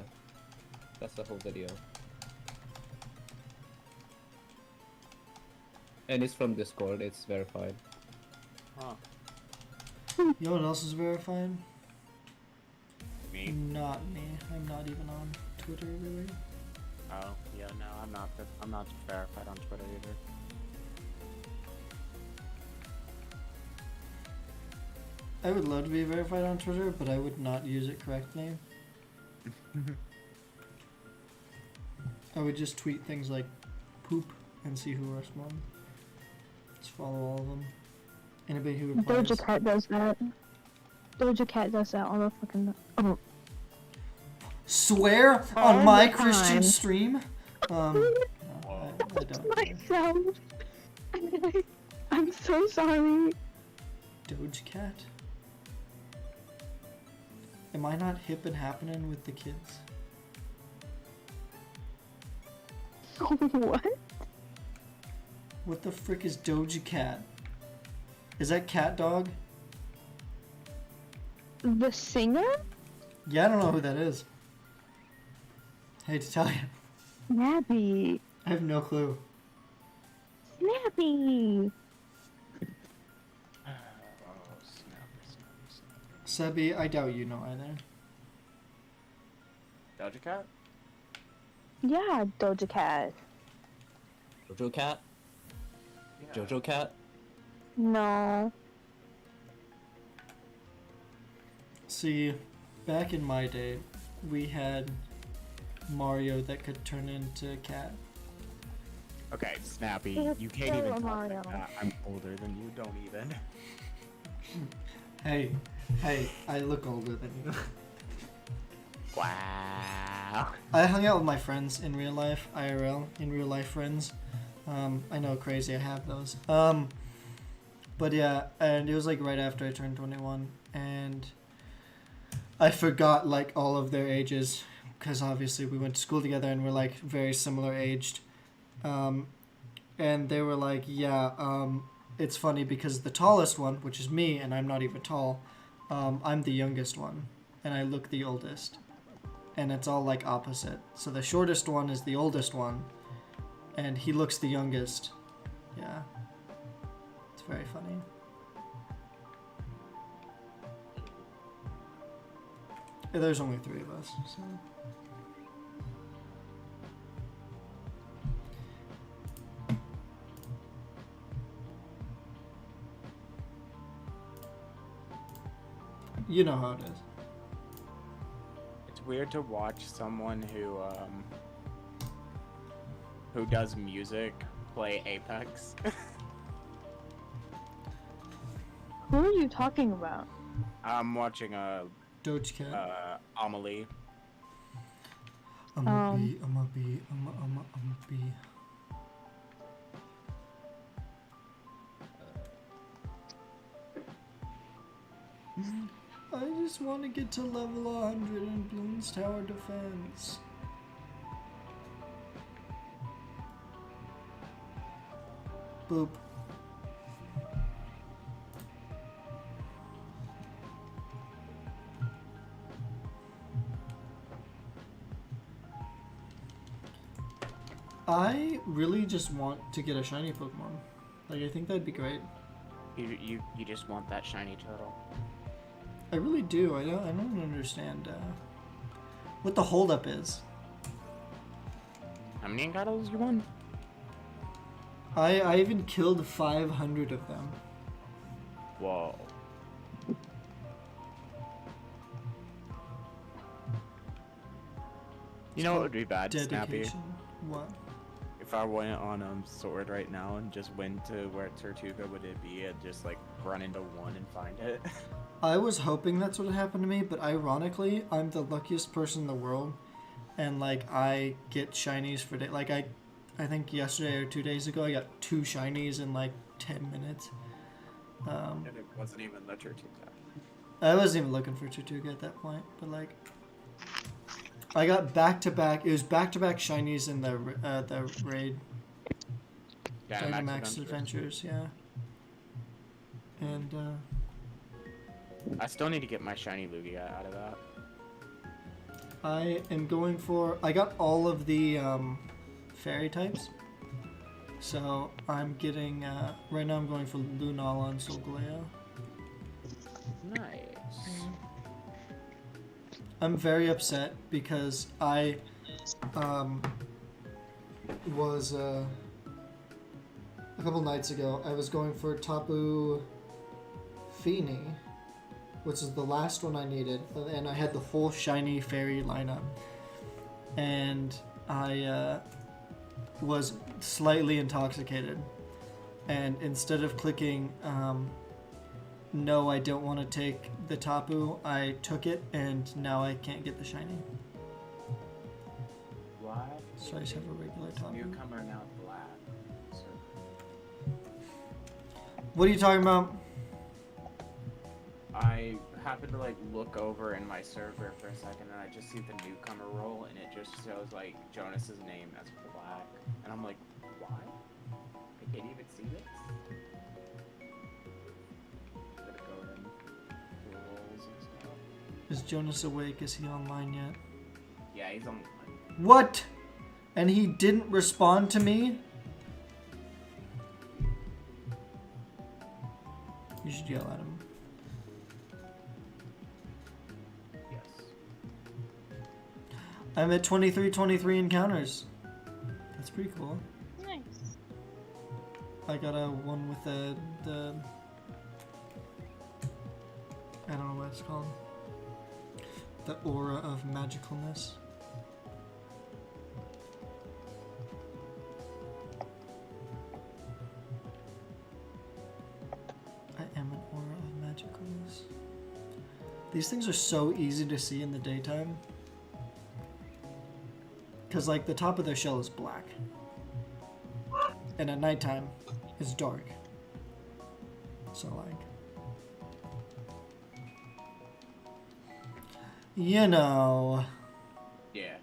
that's the whole video. And it's from Discord. It's verified. Huh. You know what else is verified? Me? Not me. I'm not even on Twitter really. Oh, yeah, no, I'm not verified on Twitter either. I would love to be verified on Twitter, but I would not use it correctly. I would just tweet things like poop and see who responds. Just follow all of them. Anybody who replies. Doja Cat does that. Doja Cat does that all the fucking. Oh. Swear All on my the Christian time. stream? No, I don't. Myself. I'm so sorry. Doja Cat? Am I not hip and happening with the kids? What? What the frick is Doja Cat? Is that Cat Dog? The singer? Yeah, I don't know who that is. Hate to tell you. Snappy. I have no clue. Snappy. Oh, snapper. Sebi, I doubt you know either. Doja Cat? Yeah, Doja Cat. Jojo Cat? Yeah. Jojo Cat? No. See, back in my day, we had Mario that could turn into a cat. Okay, Snappy, It's you can't still even a talk Mario. like that. I'm older than you, don't even. Hey, I look older than you. Wow. Wow. I hung out with my friends in real life, IRL, in real life friends. I know, crazy, I have those. But yeah, and it was like right after I turned 21, and I forgot like all of their ages, because obviously we went to school together and we're like very similar aged. And they were like, yeah, it's funny because the tallest one, which is me, and I'm not even tall, I'm the youngest one, and I look the oldest. And it's all like opposite. So the shortest one is the oldest one, and he looks the youngest. Yeah. It's very funny. There's only 3 of us, so. You know how it is. It's weird to watch someone who does music play Apex. Who are you talking about? I'm watching Dogecat. Amelie. I'm a bee. I just want to get to level 100 in Bloons Tower Defense. Boop. I really just want to get a shiny Pokemon. Like, I think that'd be great. You just want that shiny turtle. I really do. I don't understand what the holdup is. How many Engatos you won? I even killed 500 of them. Whoa. You know what would be bad, Snappy? Dedication. What? If I went on Sword right now and just went to where Tortuga would it be and just like run into one and find it? I was hoping that's what happened to me, but ironically, I'm the luckiest person in the world, and like I get shinies for day. Like I think yesterday or 2 days ago, I got 2 shinies in like 10 minutes. And it wasn't even the Tortuga. I wasn't even looking for Tortuga at that point, but like I got back-to-back. It was back-to-back shinies in the raid. Dynamax Adventures, yeah. And I still need to get my shiny Lugia out of that. I am going for. I got all of the fairy types. So I'm getting. Right now I'm going for Lunala and Solgaleo. Nice. I'm very upset because I was a couple nights ago. I was going for Tapu Fini, which is the last one I needed, and I had the full shiny fairy lineup, and I was slightly intoxicated, and instead of clicking no, I don't want to take the Tapu, I took it, and now I can't get the shiny. Why? So I just have a regular Tapu. Newcomer now black. So... What are you talking about? I happened to like look over in my server for a second and I just see the newcomer role and it just shows like Jonas's name as black. And I'm like, why? I can't even see this. Gotta go in to roles and stuff. Is Jonas awake? Is he online yet? Yeah, he's on. What? And he didn't respond to me? You should yell at him. Yes. I'm at 23 encounters. That's pretty cool. Nice. I got a one with the I don't know what it's called. The aura of magicalness. I am an aura of magicalness. These things are so easy to see in the daytime. Because, like, the top of their shell is black. And at nighttime, it's dark. So, like... You know... Yeah.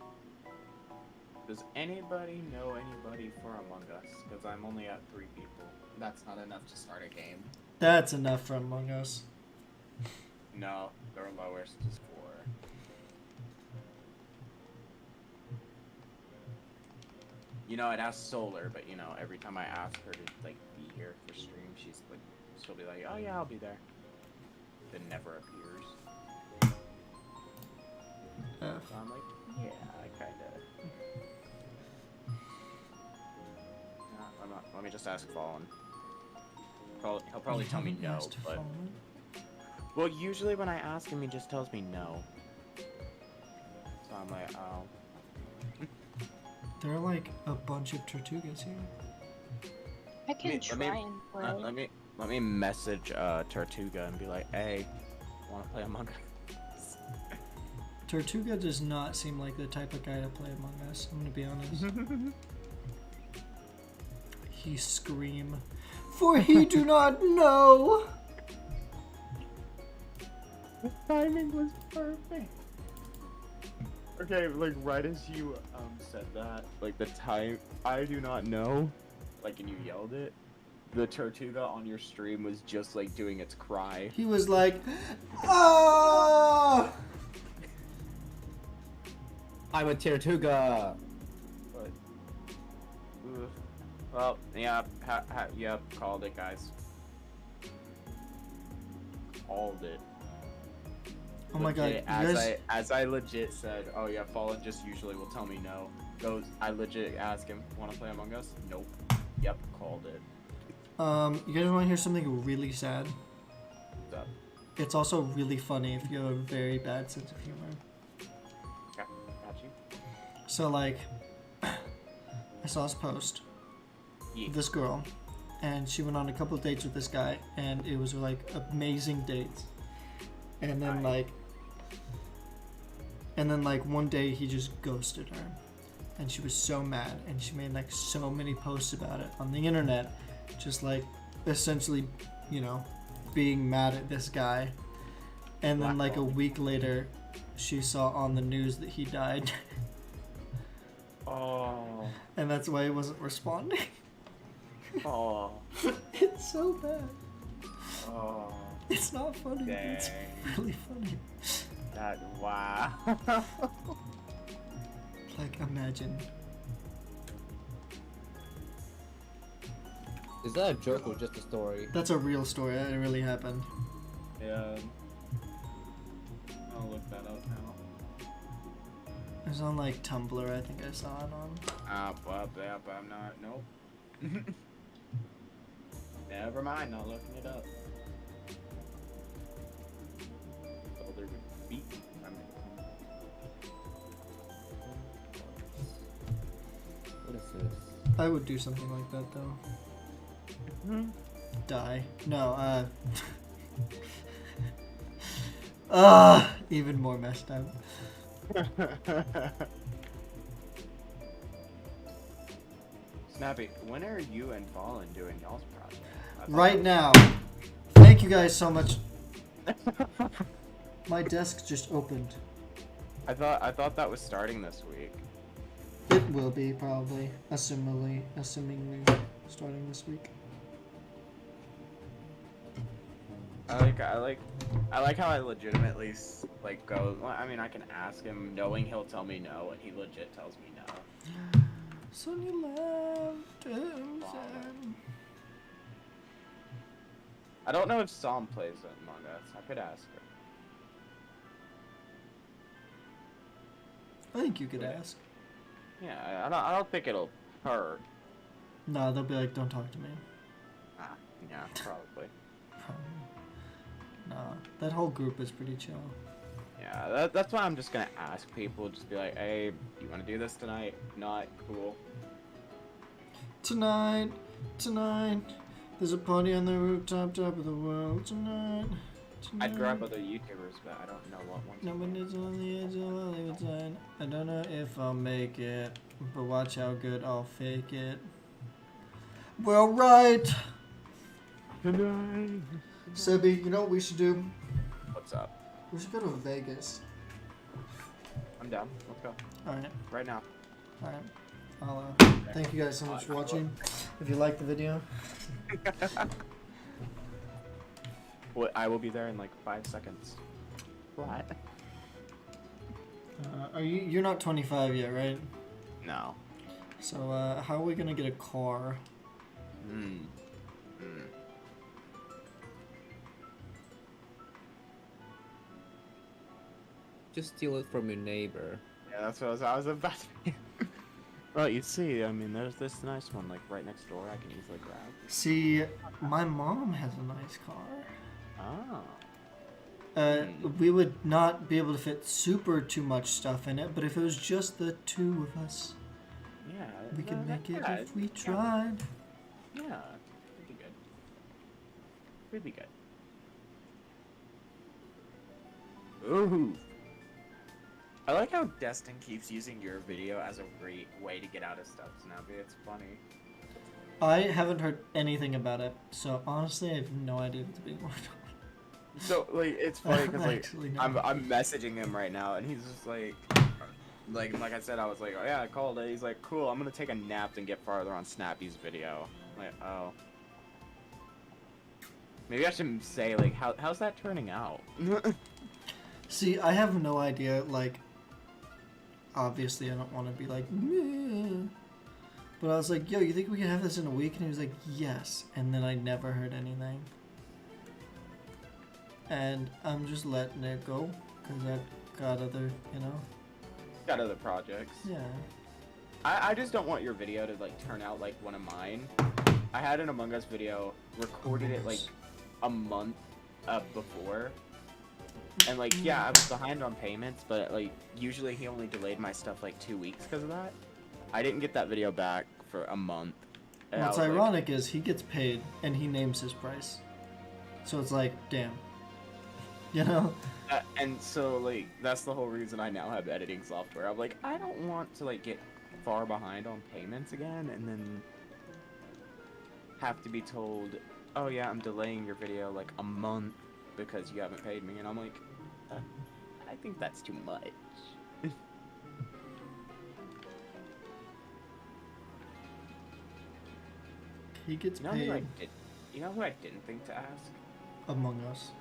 Does anybody know anybody for Among Us? Because I'm only at 3 people. That's not enough to start a game. That's enough for Among Us. No, their lowest is 4. You know, I'd ask Solar, but you know, every time I ask her to like be here for stream, she'll be like, "Oh yeah, I'll be there." Then never appears. So I'm like, yeah, I kinda. Let me just ask Fallen. He'll probably tell me no, but. Well, usually when I ask him, he just tells me no. So I'm like, oh. There are like a bunch of Tortugas here. I can try and play. Let me message Tortuga and be like, hey, wanna play Among Us? Tortuga does not seem like the type of guy to play Among Us, I'm gonna be honest. He scream, for he do not know! The timing was perfect. Okay, like right as you said that, like the time I do not know, like and you yelled it, the Tortuga on your stream was just like doing its cry. He was like, ah! I'm a Tortuga. But, well, yeah, yep, called it, guys. Called it. Oh my god, as I legit said, oh yeah, Fallen just usually will tell me no. I legit ask him, wanna play Among Us? Nope. Yep, called it. You guys wanna hear something really sad? What's up? It's also really funny if you have a very bad sense of humor. Okay, got you. So like, I saw this post, Yeah. this girl, and she went on a couple of dates with this guy, and it was like amazing dates. And then like one day he just ghosted her, and she was so mad, and she made like so many posts about it on the internet, just like essentially, you know, being mad at this guy. And then like a week later, she saw on the news that he died. Oh. And that's why he wasn't responding. Oh. It's so bad. Oh. It's not funny. But it's really funny. Wow. Like, imagine. Is that a joke or just a story? That's a real story. It really happened. Yeah. I'll look that up now. It was on like Tumblr, I think I saw it on. Well, yeah, but I'm not. Nope. Never mind. Not looking it up. What is this? I would do something like that though. Die. No, even more messed up. Snappy, when are you and Fallen doing y'all's project? Right now. Thank you guys so much. My desk just opened. I thought that was starting this week. It will be probably, assumingly starting this week. I like how I legitimately like go. Well, I mean, I can ask him, knowing he'll tell me no, and he legit tells me no. Sonny left him. I don't know if Sam plays Among Us. I could ask her. I think you could ask. Yeah, I don't think it'll hurt. No, they'll be like, don't talk to me. Yeah, probably. Nah, that whole group is pretty chill. Yeah, that's why I'm just gonna ask people. Just be like, hey, you want to do this tonight? Not cool. Tonight, there's a party on the rooftop top of the world tonight. I'd grab other YouTubers, but I don't know what ones. No one is on the edge of Hollywood sign. I don't know if I'll make it, but watch how good I'll fake it. Well, right. Sebi, you know what we should do? What's up? We should go to Vegas. I'm down. Let's go. Alright, Right now. alright. I'll, thank you guys so much for watching. If you liked the video, Well, I will be there in like 5 seconds. What? you're not 25 yet, right? No. So, how are we gonna get a car? Just steal it from your neighbor. Yeah, that's what I was about to. Well, you see, I mean, there's this nice one like right next door. I can easily grab. See, my mom has a nice car. Oh. We would not be able to fit super too much stuff in it, but if it was just the two of us, Yeah. we could make it yeah, if we tried. Yeah. Pretty good. Really good. Ooh. I like how Destin keeps using your video as a great way to get out of stuff, Snappy. It's funny. I haven't heard anything about it, so honestly, I have no idea what's being worked on. So like, it's funny because like Actually, no. I'm messaging him right now, and he's just like I said, I was like, oh yeah, I called it. He's like, cool. I'm gonna take a nap and get farther on Snappy's video. I'm like, oh. Maybe I should say like, how's that turning out? See, I have no idea, like, obviously I don't want to be like, meh. But I was like, yo, you think we can have this in a week? And he was like, yes. And then I never heard anything. And I'm just letting it go, because I've got other, you know? Got other projects. Yeah. I just don't want your video to like turn out like one of mine. I had an Among Us video, recorded it like a month before. And like, yeah, I was behind on payments, but like, usually he only delayed my stuff like 2 weeks because of that. I didn't get that video back for a month. And What's I was ironic is he gets paid and he names his price. So it's like, damn. You know? and so like, that's the whole reason I now have editing software. I'm like, I don't want to like get far behind on payments again and then have to be told, oh yeah, I'm delaying your video like a month because you haven't paid me. And I'm like, I think that's too much. He gets You know who paid. You know who I didn't think to ask? Among Us.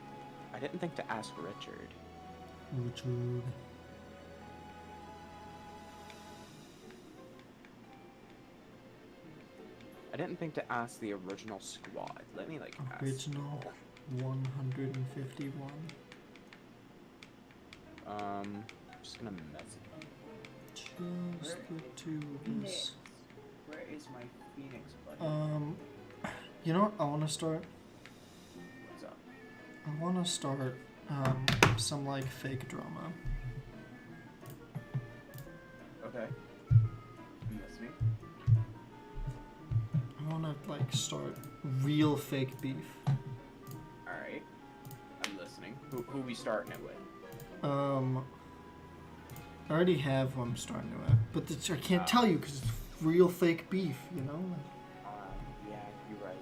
I didn't think to ask Richard. Richard. I didn't think to ask the original squad. Let me like ask. Original 151. Just gonna message him. Just the two of us. Where is my Phoenix buddy? You know what I want to start? What's up? I want to start, some, like, fake drama. Okay. I'm listening. I want to, like, start real fake beef. Alright. I'm listening. Who we starting it with? I already have who I'm starting it with, but I can't tell you because it's real fake beef, you know? Yeah, you're right.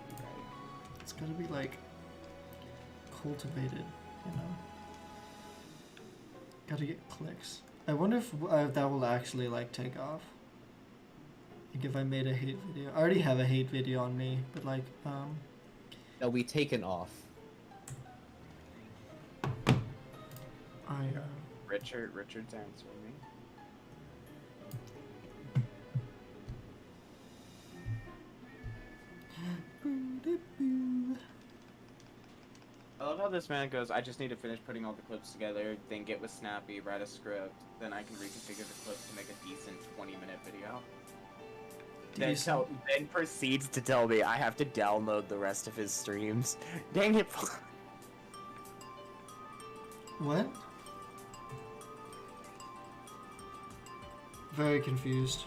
It's gotta be, like, cultivated, you know? Gotta get clicks. I wonder if that will actually, like, take off. Like, if I made a hate video. I already have a hate video on me, but, like, That'll be taken off. Richard's answering me. I love how this man goes, I just need to finish putting all the clips together, then get with Snappy, write a script, then I can reconfigure the clips to make a decent 20-minute video. Then proceeds to tell me I have to download the rest of his streams. Dang it. What? Very confused.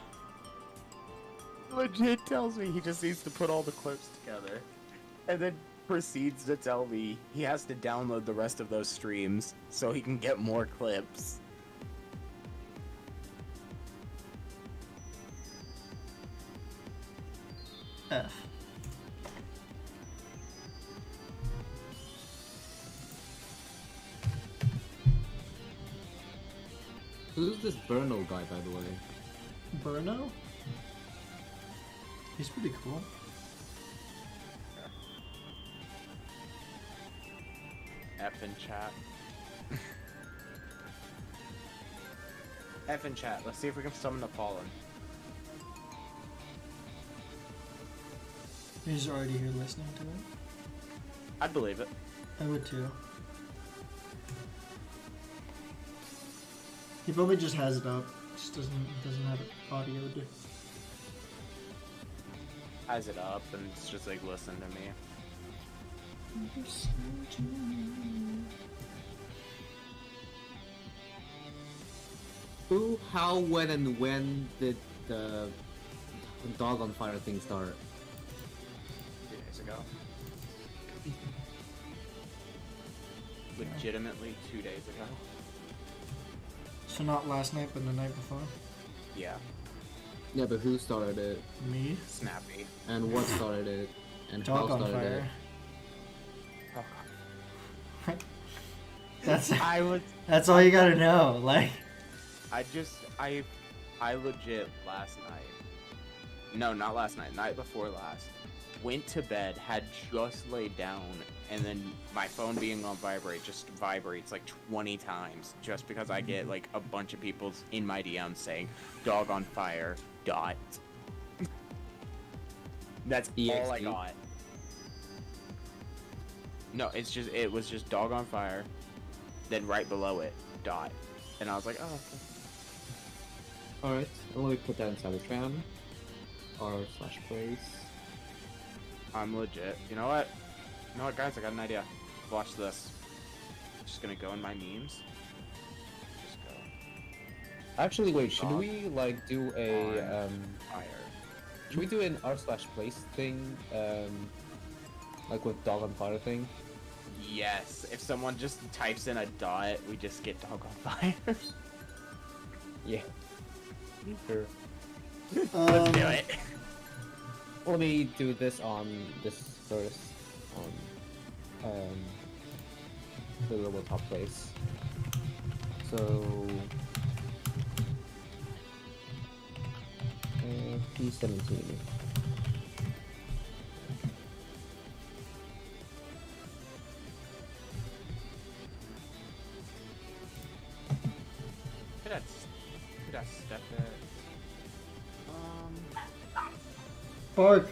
Legit tells me he just needs to put all the clips together. And then proceeds to tell me he has to download the rest of those streams so he can get more clips. F. Who's this Burno guy, by the way? Burno? He's pretty cool. F in chat. F in chat. Let's see if we can summon the fallen. He's already here listening to it. I'd believe it. I would too. He probably just has it up. Just doesn't have audio. Has it up and it's just like listen to me. Who, how, when, and when did the dog on fire thing start? 2 days ago. Legitimately 2 days ago. So not last night, but the night before? Yeah. Yeah, but who started it? Me? Snappy. And what started it? And Dog how on started it? fire. That's I was that's all you gotta know. Like, I legit last night. No, not last night. Night before last. Went to bed, had just laid down, and then my phone being on vibrate just vibrates like 20 times just because I get like a bunch of people in my DMs saying dog on fire dot. That's all I EXP. got. No, it was just dog on fire, then right below it dot, and I was like, oh. Okay. Alright, let me put that inside the tram. r/place. I'm legit. You know what? You know what, guys? I got an idea. Watch this. Just gonna go in my memes. Just go. Actually, wait, should Dog we like do a Fire. should we do an r/place thing like with dog on fire thing? Yes. If someone just types in a dot, we just get dog on fire. Yeah. Sure. Let's do it. Let me do this on this first on the little top place. So P17. Could I step it? bark.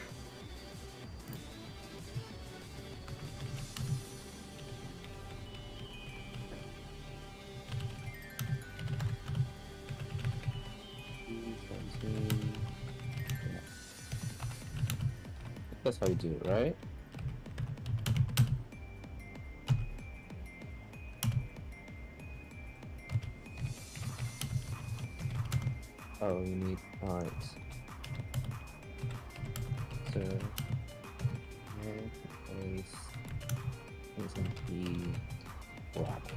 That's how you do it, right? Oh, you need alright. So place isn't the wrap.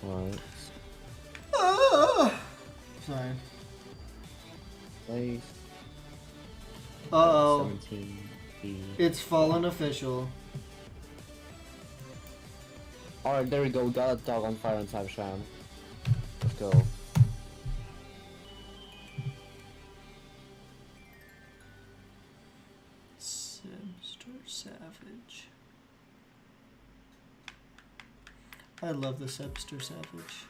Right. Sorry. Place Uh-oh. 17 P. It's fallen official. Alright, there we go. We got a dog on fire inside Sham. Let's go. Savage. I love the Sebster Savage.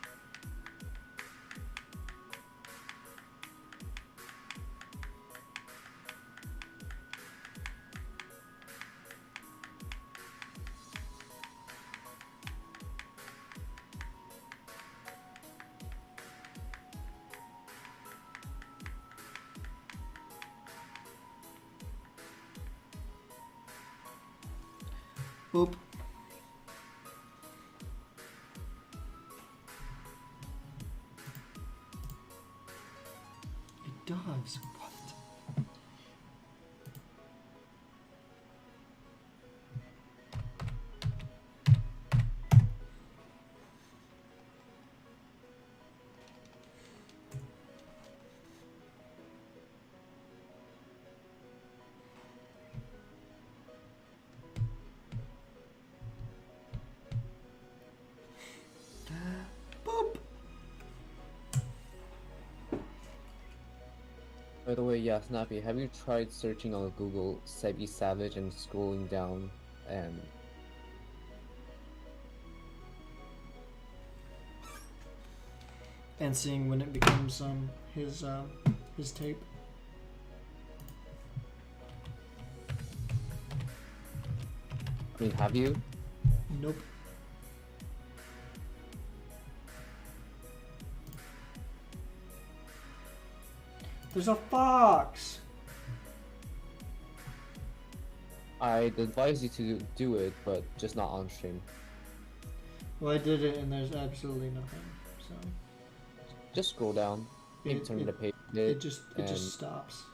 Boop. It does. What By the way, yeah, Snappy, have you tried searching on Google SWSH and scrolling down and seeing when it becomes his tape. I mean, have you? Nope. There's a fox! I'd advise you to do it, but just not on stream. Well, I did it and there's absolutely nothing, so... Just scroll down, maybe turn the page a bit, It just stops.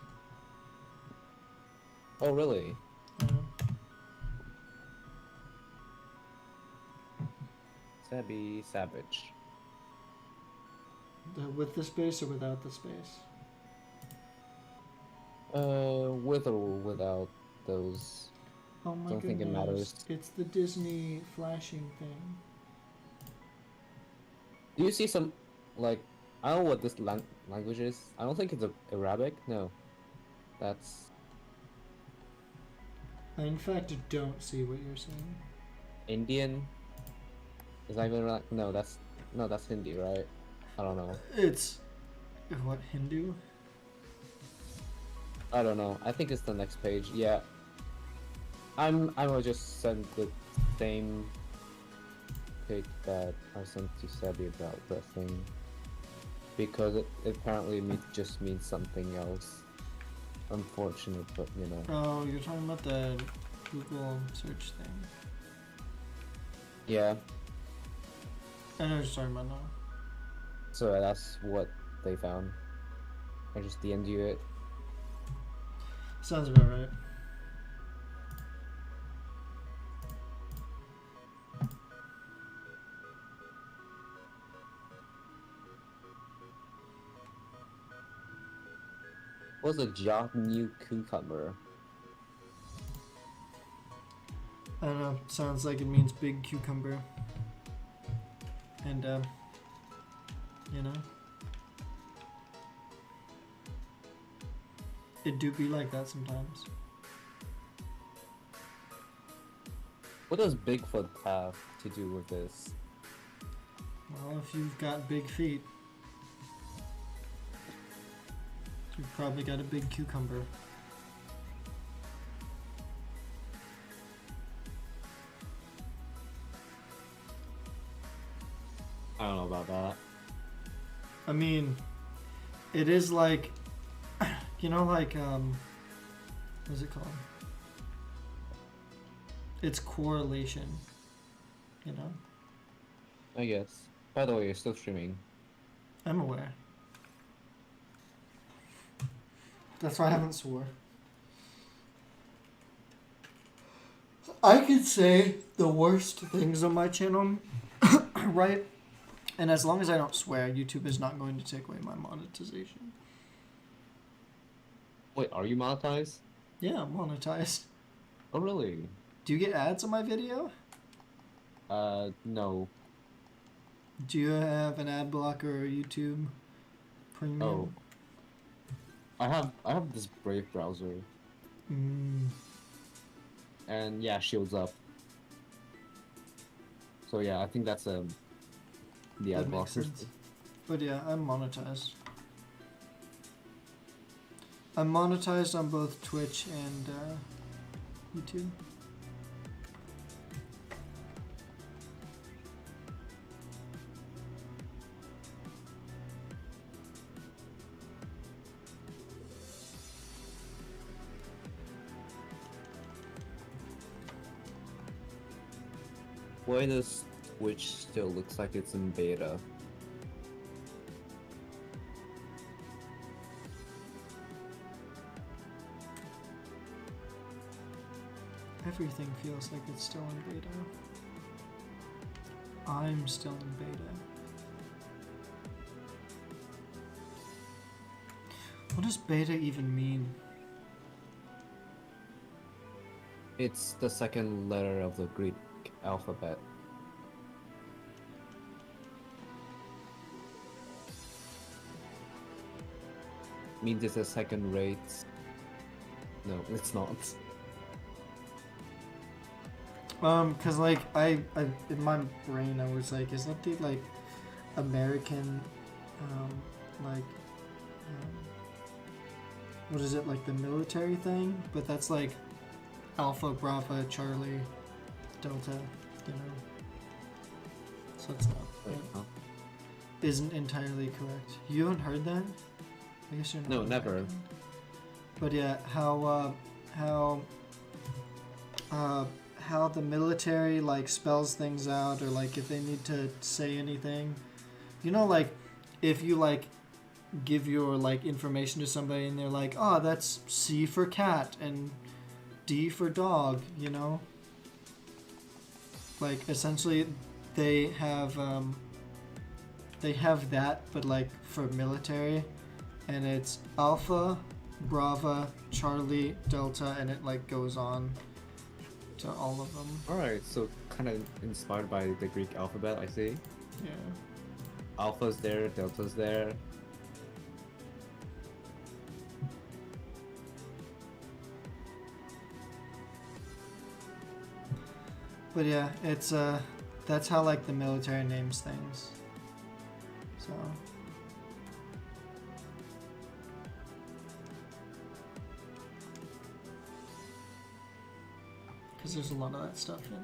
Oh, really? Sabby Savage. With the space or without the space? With or without those. Oh my Don't goodness. think it matters. It's the Disney flashing thing. Do you see some, like, I don't know what this language is. I don't think it's Arabic. No. That's I in fact don't see what you're saying. Indian. Is that even right? No, that's Hindi, right? I don't know. It's... what, Hindu? I don't know. I think it's the next page. Yeah. I will just send the same pic that I sent to Sabby about that thing, because it apparently just means something else. Unfortunate, but you know. Oh, you're talking about the Google search thing. Yeah. I know what you're talking about now. So that's what they found. I just DM'd you it. Sounds about right. What's a job new cucumber? I don't know. Sounds like it means big cucumber. And, you know. It do be like that sometimes. What does Bigfoot have to do with this? Well, if you've got big feet, you've probably got a big cucumber. I don't know about that. I mean, it is like, you know, like, what's it called? It's correlation, you know? I guess. By the way, you're still streaming. I'm aware. That's why I haven't swore. I could say the worst things on my channel, right? And as long as I don't swear, YouTube is not going to take away my monetization. Wait, are you monetized? Yeah, I'm monetized. Oh, really? Do you get ads on my video? No. Do you have an ad blocker or YouTube Premium? Oh. I have this Brave browser. And yeah, shields up. So yeah, I think that's the That ad makes blocker. sense. But yeah, I'm monetized. I'm monetized on both Twitch and YouTube. Why does Twitch still looks like it's in beta? Everything feels like it's still in beta. I'm still in beta. What does beta even mean? It's the second letter of the Greek alphabet. means it's a second rate. No, it's not. Cause like I in my brain I was like, is that the like American, like, what is it, like the military thing? But that's like Alpha, Bravo, Charlie, Delta, you know. So it's not. Wait, It huh? isn't entirely correct. You haven't heard that? I guess you're not. No, never. American. But yeah, how the military like spells things out, or like if they need to say anything, you know, like if you like give your like information to somebody and they're like, oh, that's C for cat and D for dog, you know, like essentially they have that, but like for military, and it's Alpha, Bravo, Charlie, Delta, and it like goes on to all of them. Alright, so kind of inspired by the Greek alphabet, I see. Yeah. Alpha's there, Delta's there. But yeah, it's that's how like the military names things. So because there's a lot of that stuff in it.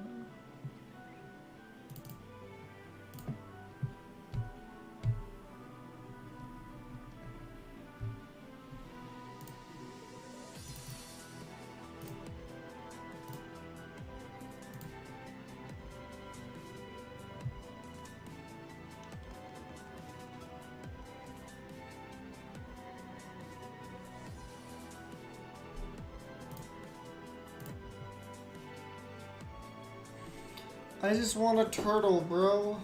I just want a turtle, bro.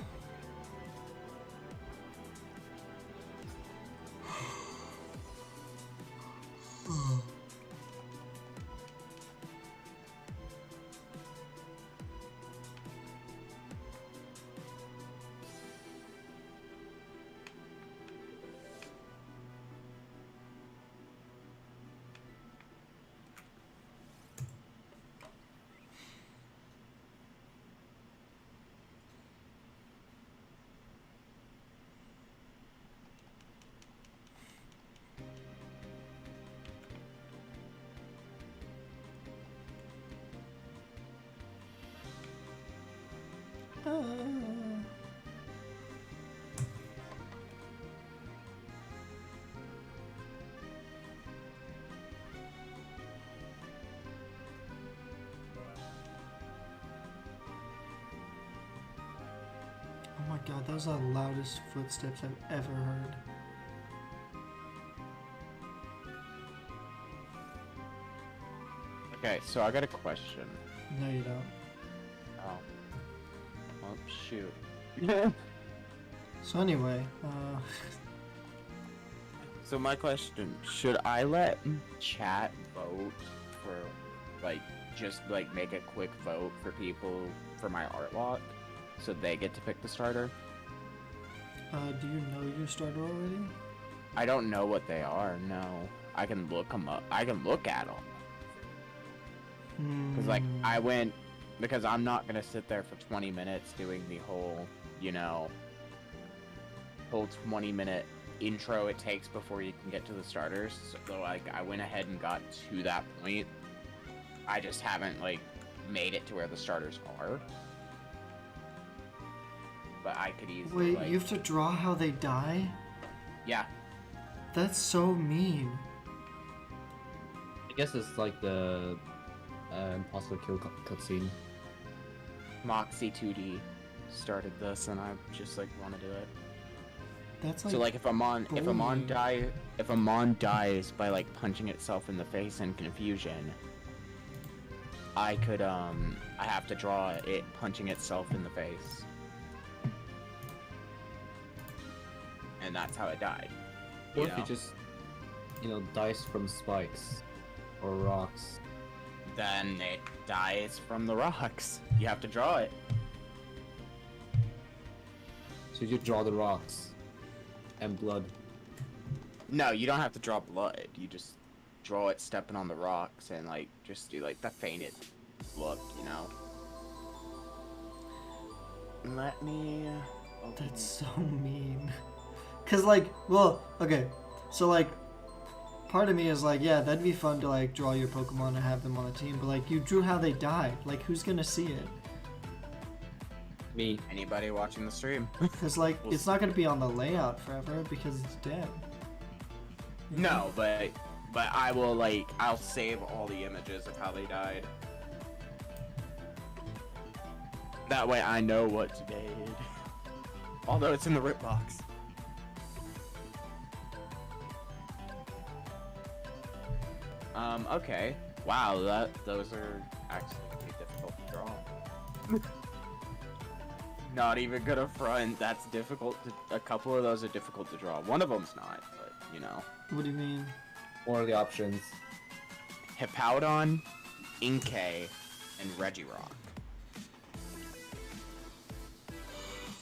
Oh my god, those are the loudest footsteps I've ever heard. Okay, so I got a question. No, you don't. Oh. Oh, shoot. So anyway, So my question, should I let chat vote for, like, just, like, make a quick vote for people for my art lock, so they get to pick the starter? do you know your starter already? I don't know what they are, no. I can look them up. I can look at them. Because, like, I went... Because I'm not going to sit there for 20 minutes doing the whole, you know... whole 20-minute intro it takes before you can get to the starters. So, like, I went ahead and got to that point. I just haven't, like, made it to where the starters are. But I could easily, Wait, like... you have to draw how they die? Yeah. That's so mean. I guess it's like the impossible kill cutscene. Moxie 2D started this, and I just, like, want to do it. That's like... So, like, if Amon bullying. if Amon dies by, like, punching itself in the face in confusion, I could, I have to draw it punching itself in the face. And that's how it died. Or if you just, you know, dice from spikes or rocks. Then it dies from the rocks. You have to draw it. So you draw the rocks and blood. No, you don't have to draw blood. You just draw it stepping on the rocks and like just do like the fainted look, you know. Let me. That's so mean. Cause like, well, okay, so like, part of me is like, yeah, that'd be fun to like draw your Pokemon and have them on the team, but like, you drew how they died. Like, who's gonna see it? Me. Anybody watching the stream? Cause like, it's not gonna be on the layout forever because it's dead. You know? No, but I will like I'll save all the images of how they died. That way I know what they did. Although it's in the rip box. Okay. Wow, those are actually pretty difficult to draw. Not even gonna front. That's difficult. A couple of those are difficult to draw. One of them's not, but you know. What do you mean? What are the options? Hippowdon, Inkay, and Regirock.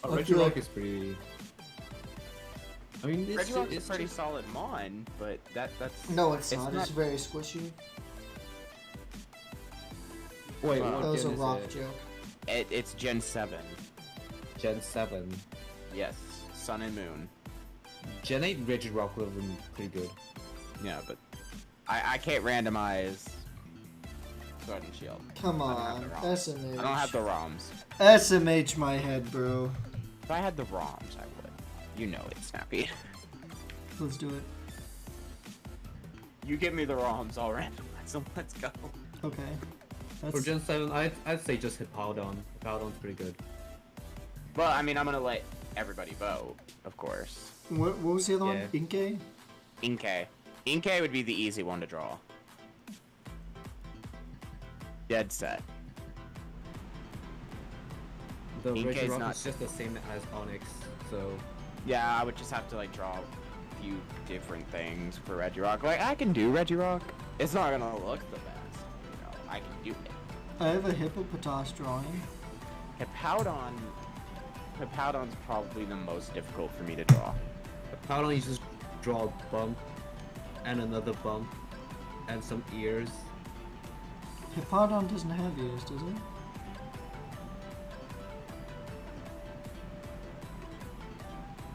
Oh, I Regirock feel like- is pretty. I mean, Regirock's it's a pretty just- solid mon, but that's. No, it's It's not. not- It's very squishy. Wait, Wow. what That was a gen is rock it? joke. It's Gen 7. Gen 7. Yes, Sun and Moon. Gen 8 Regirock would have been pretty good. Yeah, but I can't randomize Sword and Shield. Come I on, don't have the ROMs. SMH. I don't have the ROMs. SMH my head, bro. If I had the ROMs, I would. You know it, Snappy. Let's do it. You give me the ROMs, I'll randomize them. Let's go. Okay. For That's, Gen 7, I'd say just Hippowdon. Hippowdon's pretty good. But I mean, I'm gonna let everybody vote, of course. what was the other Yeah. one? Inkay? Inkay. Inkay would be the easy one to draw. Dead set. The Inkay's Regirock not- is just the same as Onyx, so... Yeah, I would just have to like draw a few different things for Regirock. Like I can do Regirock. It's not gonna look the best, you know. I can do it. I have a Hippopotas drawing. Hippowdon's probably the most difficult for me to draw. Hippowdon, you just draw a bump, and another bump, and some ears. Hippowdon doesn't have ears, does it?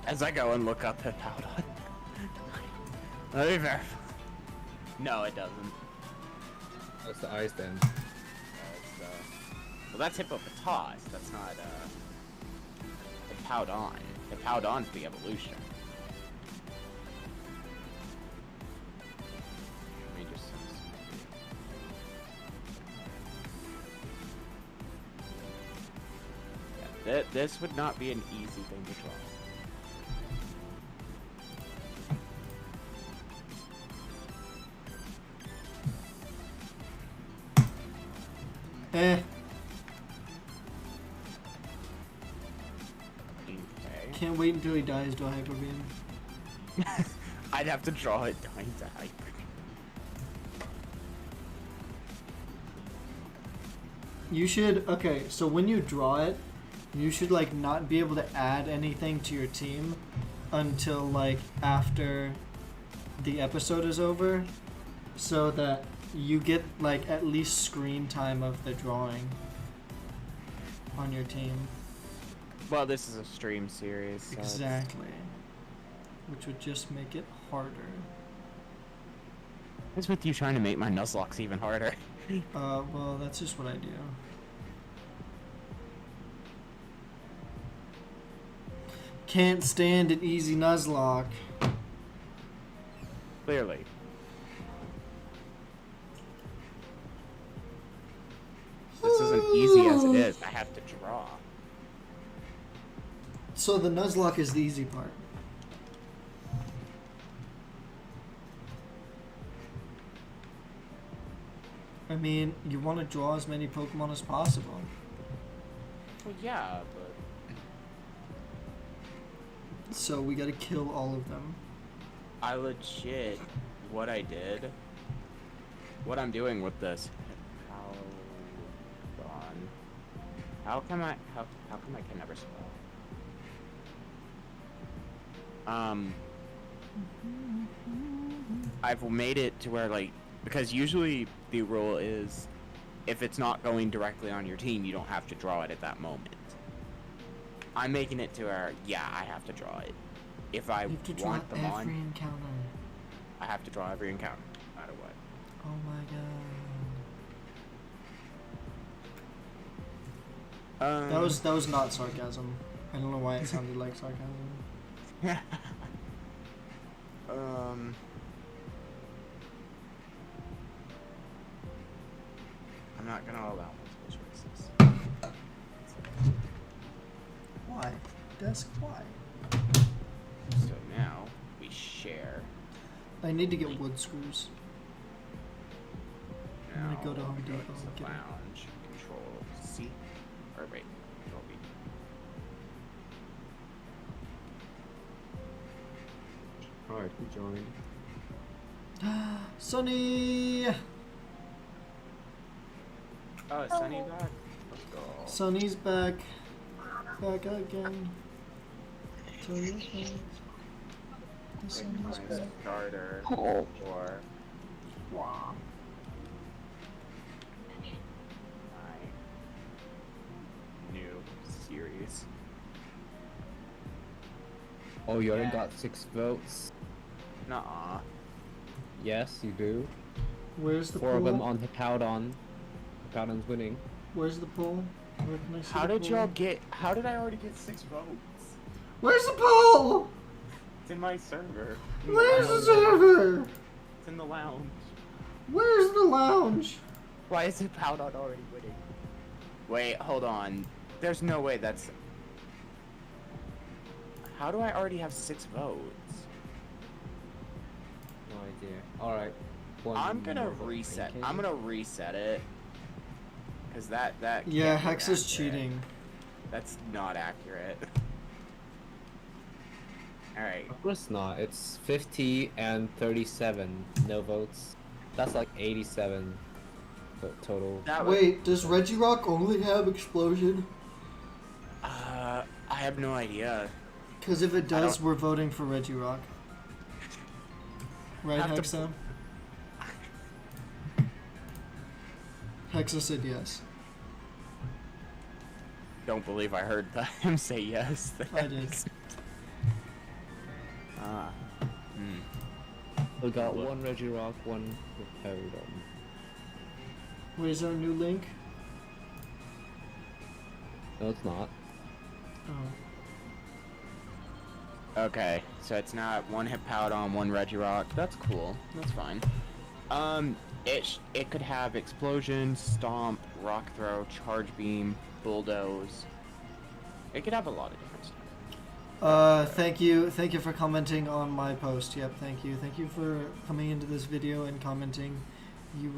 As I go and look up Hippowdon. Let me verify. No, it doesn't. That's the eyes then. Well, that's Hippopotas. That's not, Hippowdon. Hippowdon's the evolution. Let me just... Yeah, this would not be an easy thing to draw. Eh. Okay. Can't wait until he dies to a Hyper Beam. I'd have to draw it dying to hyper. You should, okay, so when you draw it, you should like not be able to add anything to your team until like after the episode is over, so that you get like at least screen time of the drawing on your team. Well, this is a stream series. So it's- Exactly. Which would just make it harder. What's with you trying to make my Nuzlocke even harder? Well, that's just what I do. Can't stand an easy Nuzlocke. Clearly. This isn't easy as it is. I have to draw. So the Nuzlocke is the easy part. I mean, you want to draw as many Pokemon as possible. Well, yeah, but So we gotta kill all of them. I legit, what I did, what I'm doing with this. Hold on. How come I can never spell? I've made it to where, like, because usually the rule is if it's not going directly on your team, you don't have to draw it at that moment. I'm making it to where, yeah, I have to draw it. If I You have to draw want them every on, encounter. I have to draw every encounter, no matter what. Oh my god. That was not sarcasm. I don't know why it sounded like sarcasm. I'm not gonna allow multiple choices. Why? Desk, why? So now we share. I need to get wood screws. I'm gonna go to Home we Depot to and the get it. lounge. Control C. Or wait, Control V. Alright, who joined? Sunny! Oh, is Sunny back? Let's go. Sunny's back. Back again. Tell your friends. The Sunny's Pick back. my starter Oh. for Wow. my new series. Oh, you already Yeah. got 6 votes? Nuh-uh. Yes, you do. Where's the 4 pool? of them on Hippowdon. Hippowdon's winning. Where's the pool? Where can I see How the did pool? y'all get? How did I already get 6 votes? Where's the pool? It's in my server. Where's the server? It's in the lounge. Where's the lounge? Why is it Powdon already winning? Wait, hold on. There's no way that's. How do I already have 6 votes? No idea. Alright. I'm gonna reset. I'm gonna reset it. Cause that Yeah, can't be Hex is accurate. cheating. That's not accurate. Alright. Of course not. It's 50 and 37. No votes. That's like 87 total. That was, Wait, does Regirock only have explosion? I have no idea. Because if it does, don't- we're voting for Regirock. Right, Have to- Hexa? Hexa said yes. Don't believe I heard him say yes. I did. Ah. Hmm. We got 1 Regirock, 1 Hippowdon. Where's our new link? No, it's not. Oh. Okay, so it's not 1 Hippowdon, 1 Regirock. That's cool. That's fine. It could have explosion, stomp, rock throw, charge beam, bulldoze. It could have a lot of different stuff. Thank you for commenting on my post. Yep, thank you for coming into this video and commenting. You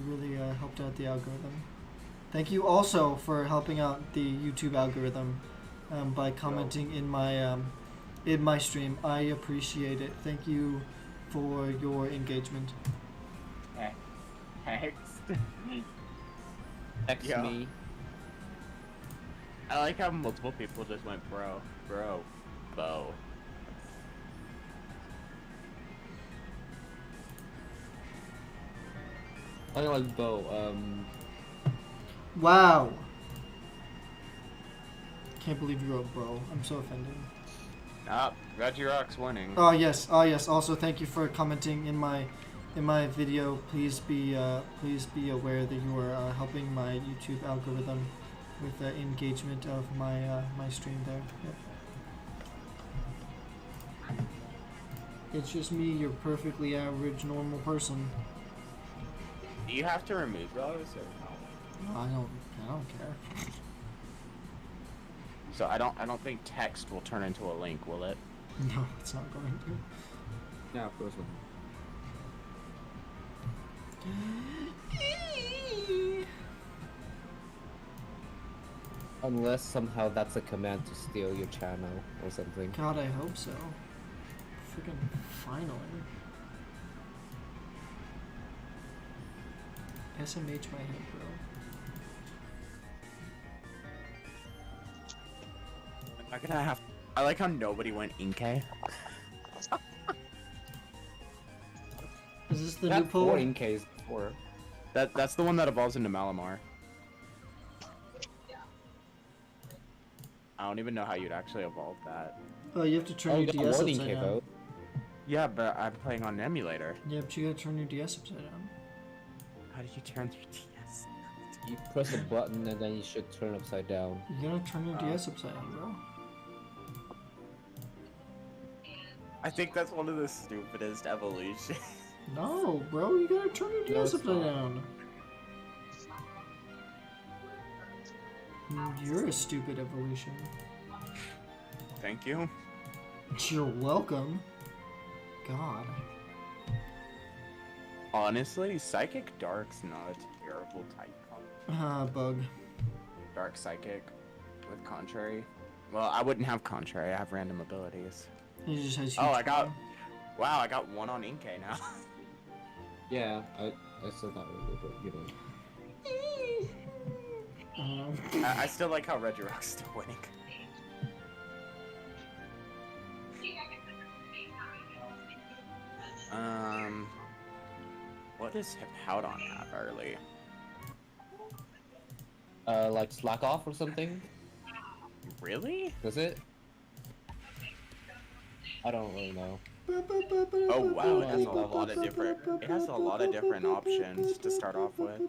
really helped out the algorithm. Thank you also for helping out the YouTube algorithm by commenting in my stream. I appreciate it. Thank you for your engagement. Text. Text Yeah. me. I like how multiple people just went bro, bow. I like Bo. Wow. Can't believe you wrote bro. I'm so offended. Regirock's winning. Oh yes. Also, thank you for commenting in my video. Please be aware that you are helping my YouTube algorithm with the engagement of my my stream there. Yep. It's just me, your perfectly average normal person. Do you have to remove those or no? I don't care. So I don't think text will turn into a link, will it? No, it's not going to. Yeah, of course not. Unless somehow that's a command to steal your channel or something. God, I hope so. Freaking finally. SMH my head, bro. I'm gonna have. I like how nobody went Inkay. Is this the new Not 4 poll? in case 4. That's the one that evolves into Malamar. I don't even know how you'd actually evolve that. Oh, you have to turn Oh, your you got DS 1 in upside K down. vote. Yeah, but I'm playing on an emulator. Yeah, but you gotta turn your DS upside down. How did you turn 3DS? You press a button and then you should turn upside down. You gotta turn your DS upside down, bro. I think that's one of the stupidest evolutions. No, bro, you gotta turn your No, DS it's upside not. down. You're a stupid evolution. Thank you. You're welcome. God. Honestly, Psychic Dark's not a terrible type combo. Bug. Dark Psychic with Contrary. Well, I wouldn't have Contrary, I have random abilities. He just has Oh, huge I got... power. Wow, I got 1 on Inkay now. Yeah, I said that earlier, but you know. I still like how Regirock's still winning. What does Hippowdon have early? Like slack off or something? Really? Does it? I don't really know. Oh wow, it has a lot of different. It has a lot of different options to start off with.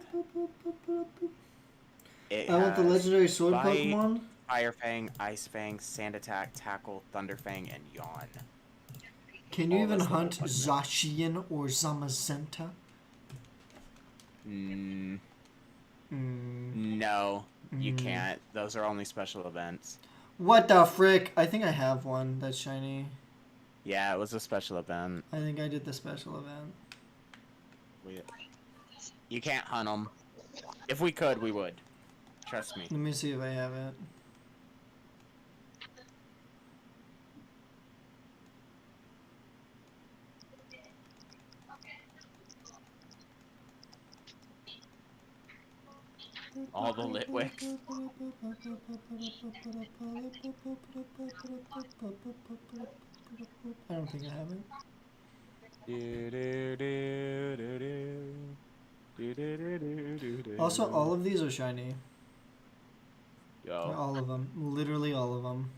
It I want the has legendary sword Bite, Pokemon. Fire Fang, Ice Fang, Sand Attack, Tackle, Thunder Fang, and Yawn. Can you all even this level hunt 1 Zacian or Zamazenta? No, you can't. Those are only special events. What the frick? I think I have one that's shiny. Yeah, it was a special event. I think I did the special event. You can't hunt them. If we could, we would. Trust me. Let me see if I have it. All the Litwicks. I don't think I have it. Also, all of these are shiny. Yo. All of them. Literally all of them.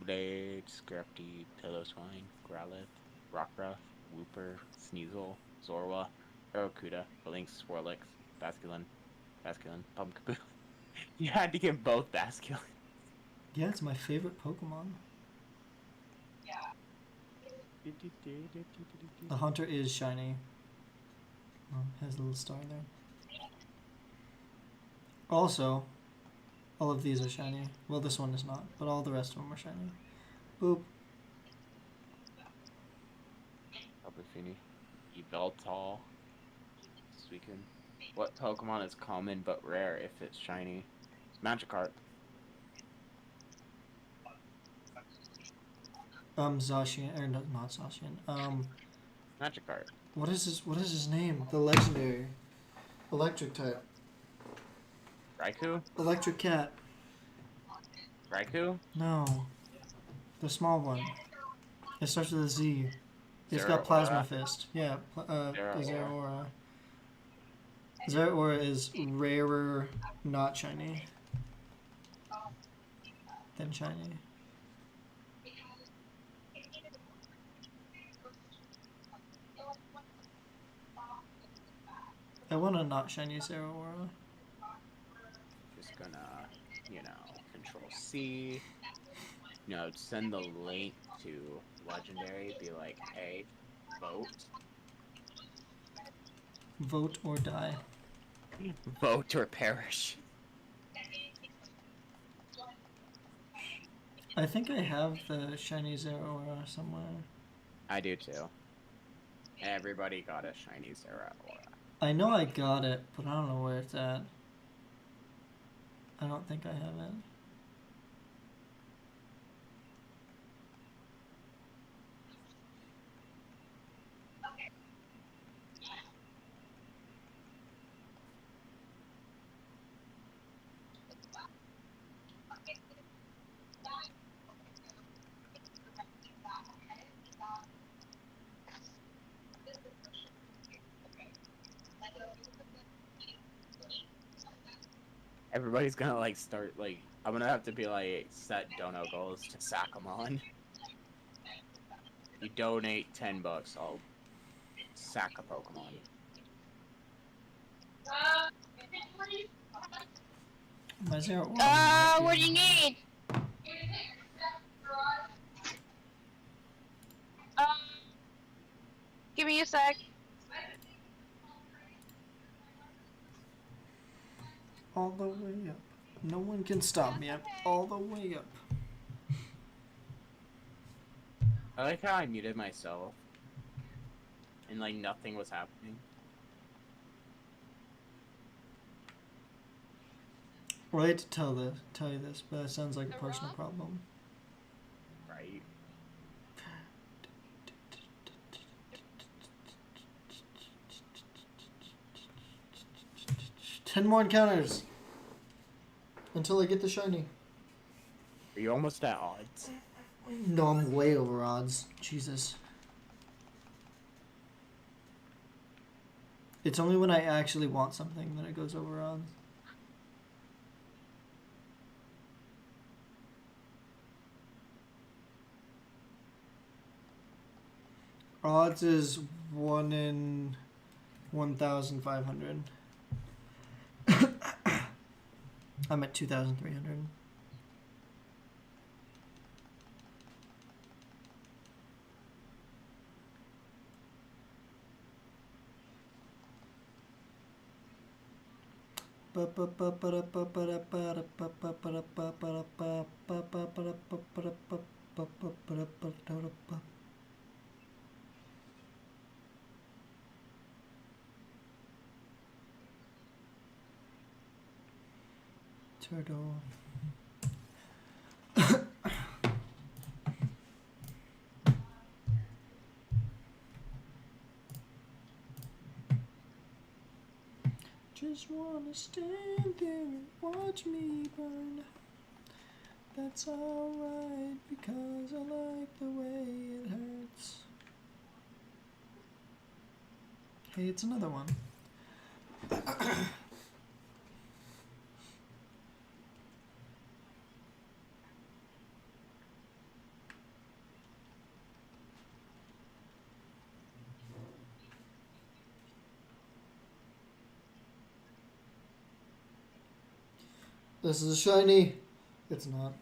Blade, Scrafty, Pillowswine, Growlithe, Rockruff, Wooper, Sneasel, Zorua, Barracuda, Blinks, Swirlix, Basculin, Pumpkaboo. You had to get both Basculin. Yeah, it's my favorite Pokemon. The Hunter is shiny. Oh, has a little star there. Also, all of these are shiny. Well, this one is not, but all the rest of them are shiny. Boop. Albufini, Yveltal, Suicune. What Pokemon is common but rare if it's shiny? It's Magikarp. Zacian, or no, not Zacian. Magikarp. What is his name? The legendary. Electric type. Raikou? Electric cat. Raikou? No. The small one. It starts with a Z. It's got Zeraora. Plasma Fist. Yeah, Zeraora. Zeraora. Zeraora is rarer, not shiny. Than shiny. I want a not shiny Zeraora. Just gonna, Control C. Send the link to Legendary. Be like, hey, vote. Vote or die. Vote or perish. I think I have the shiny Zeraora somewhere. I do too. Everybody got a shiny Zeraora. I know I got it, but I don't know where it's at. I don't think I have it. Everybody's gonna like start like I'm gonna have to be like set dono goals to sack them on. You donate $10, I'll sack a Pokemon. My zero. What do you need? Give me a sec. All the way up. No one can stop me. I'm all the way up. I like how I muted myself and like nothing was happening. Well, I hate to tell you this, but it sounds like a personal problem. Right. 10 more encounters until I get the shiny. Are you almost at odds? No, I'm way over odds. Jesus. It's only when I actually want something that it goes over odds. Odds is 1 in 1,500. I'm at 2,300. Turtle. Just wanna stand there and watch me burn. That's alright because I like the way it hurts. Hey, it's another one. This is a shiny. It's not.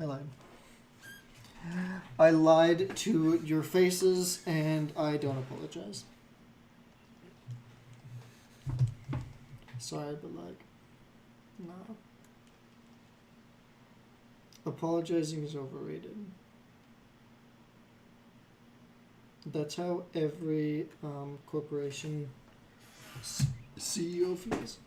I lied. I lied to your faces and I don't apologize. Sorry, but like, no. Apologizing is overrated. That's how every corporation CEO feels.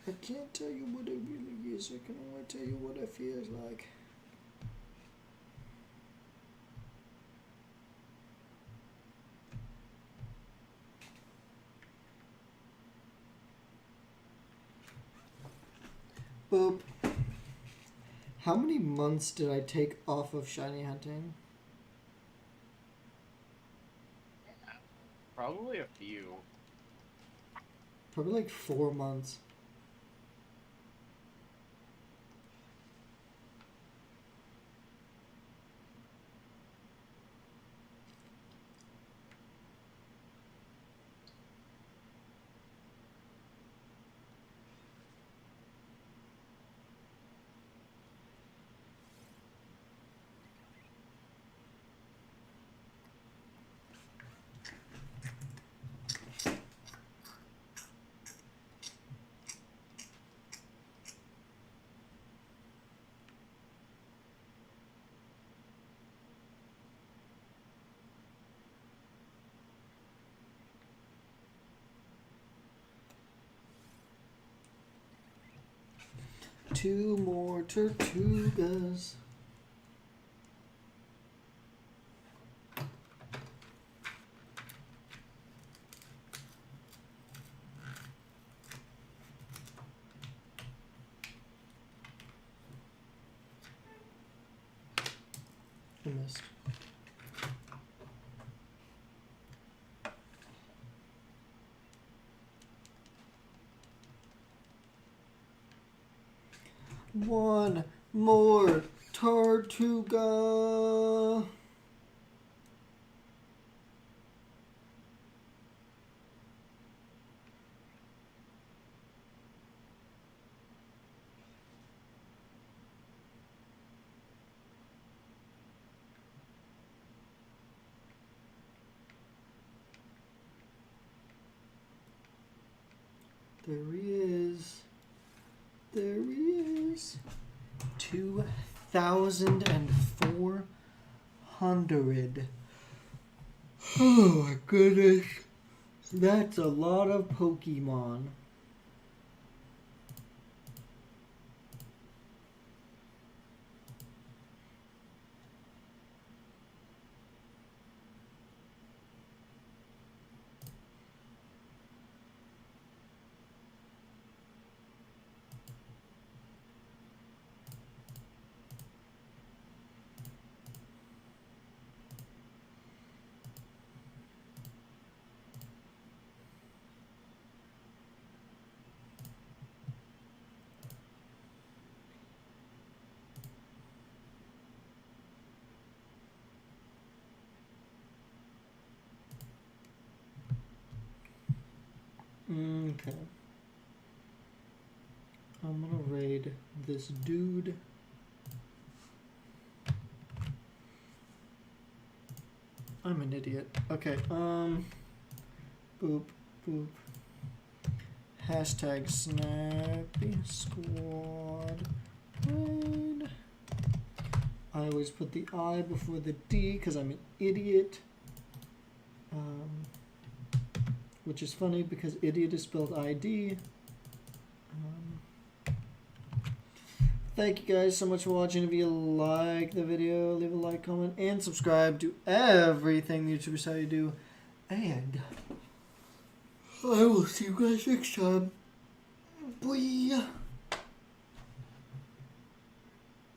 I can't tell you what it really is. I can only tell you what it feels like. Boop. How many months did I take off of Shinyhunting? Probably a few. Probably like 4 months. Two more Tortugas. I missed. one more Tortuga. There he is. There he is. 2,400. Oh my goodness. That's a lot of Pokemon. Okay. I'm gonna raid this dude. I'm an idiot. Okay, boop, boop. Hashtag snappy squad raid. I always put the I before the D because I'm an idiot. Which is funny because idiot is spelled ID. Thank you guys so much for watching. If you like the video, leave a like, comment, and subscribe to everything the YouTubers tell you to do. And I will see you guys next time. Bye.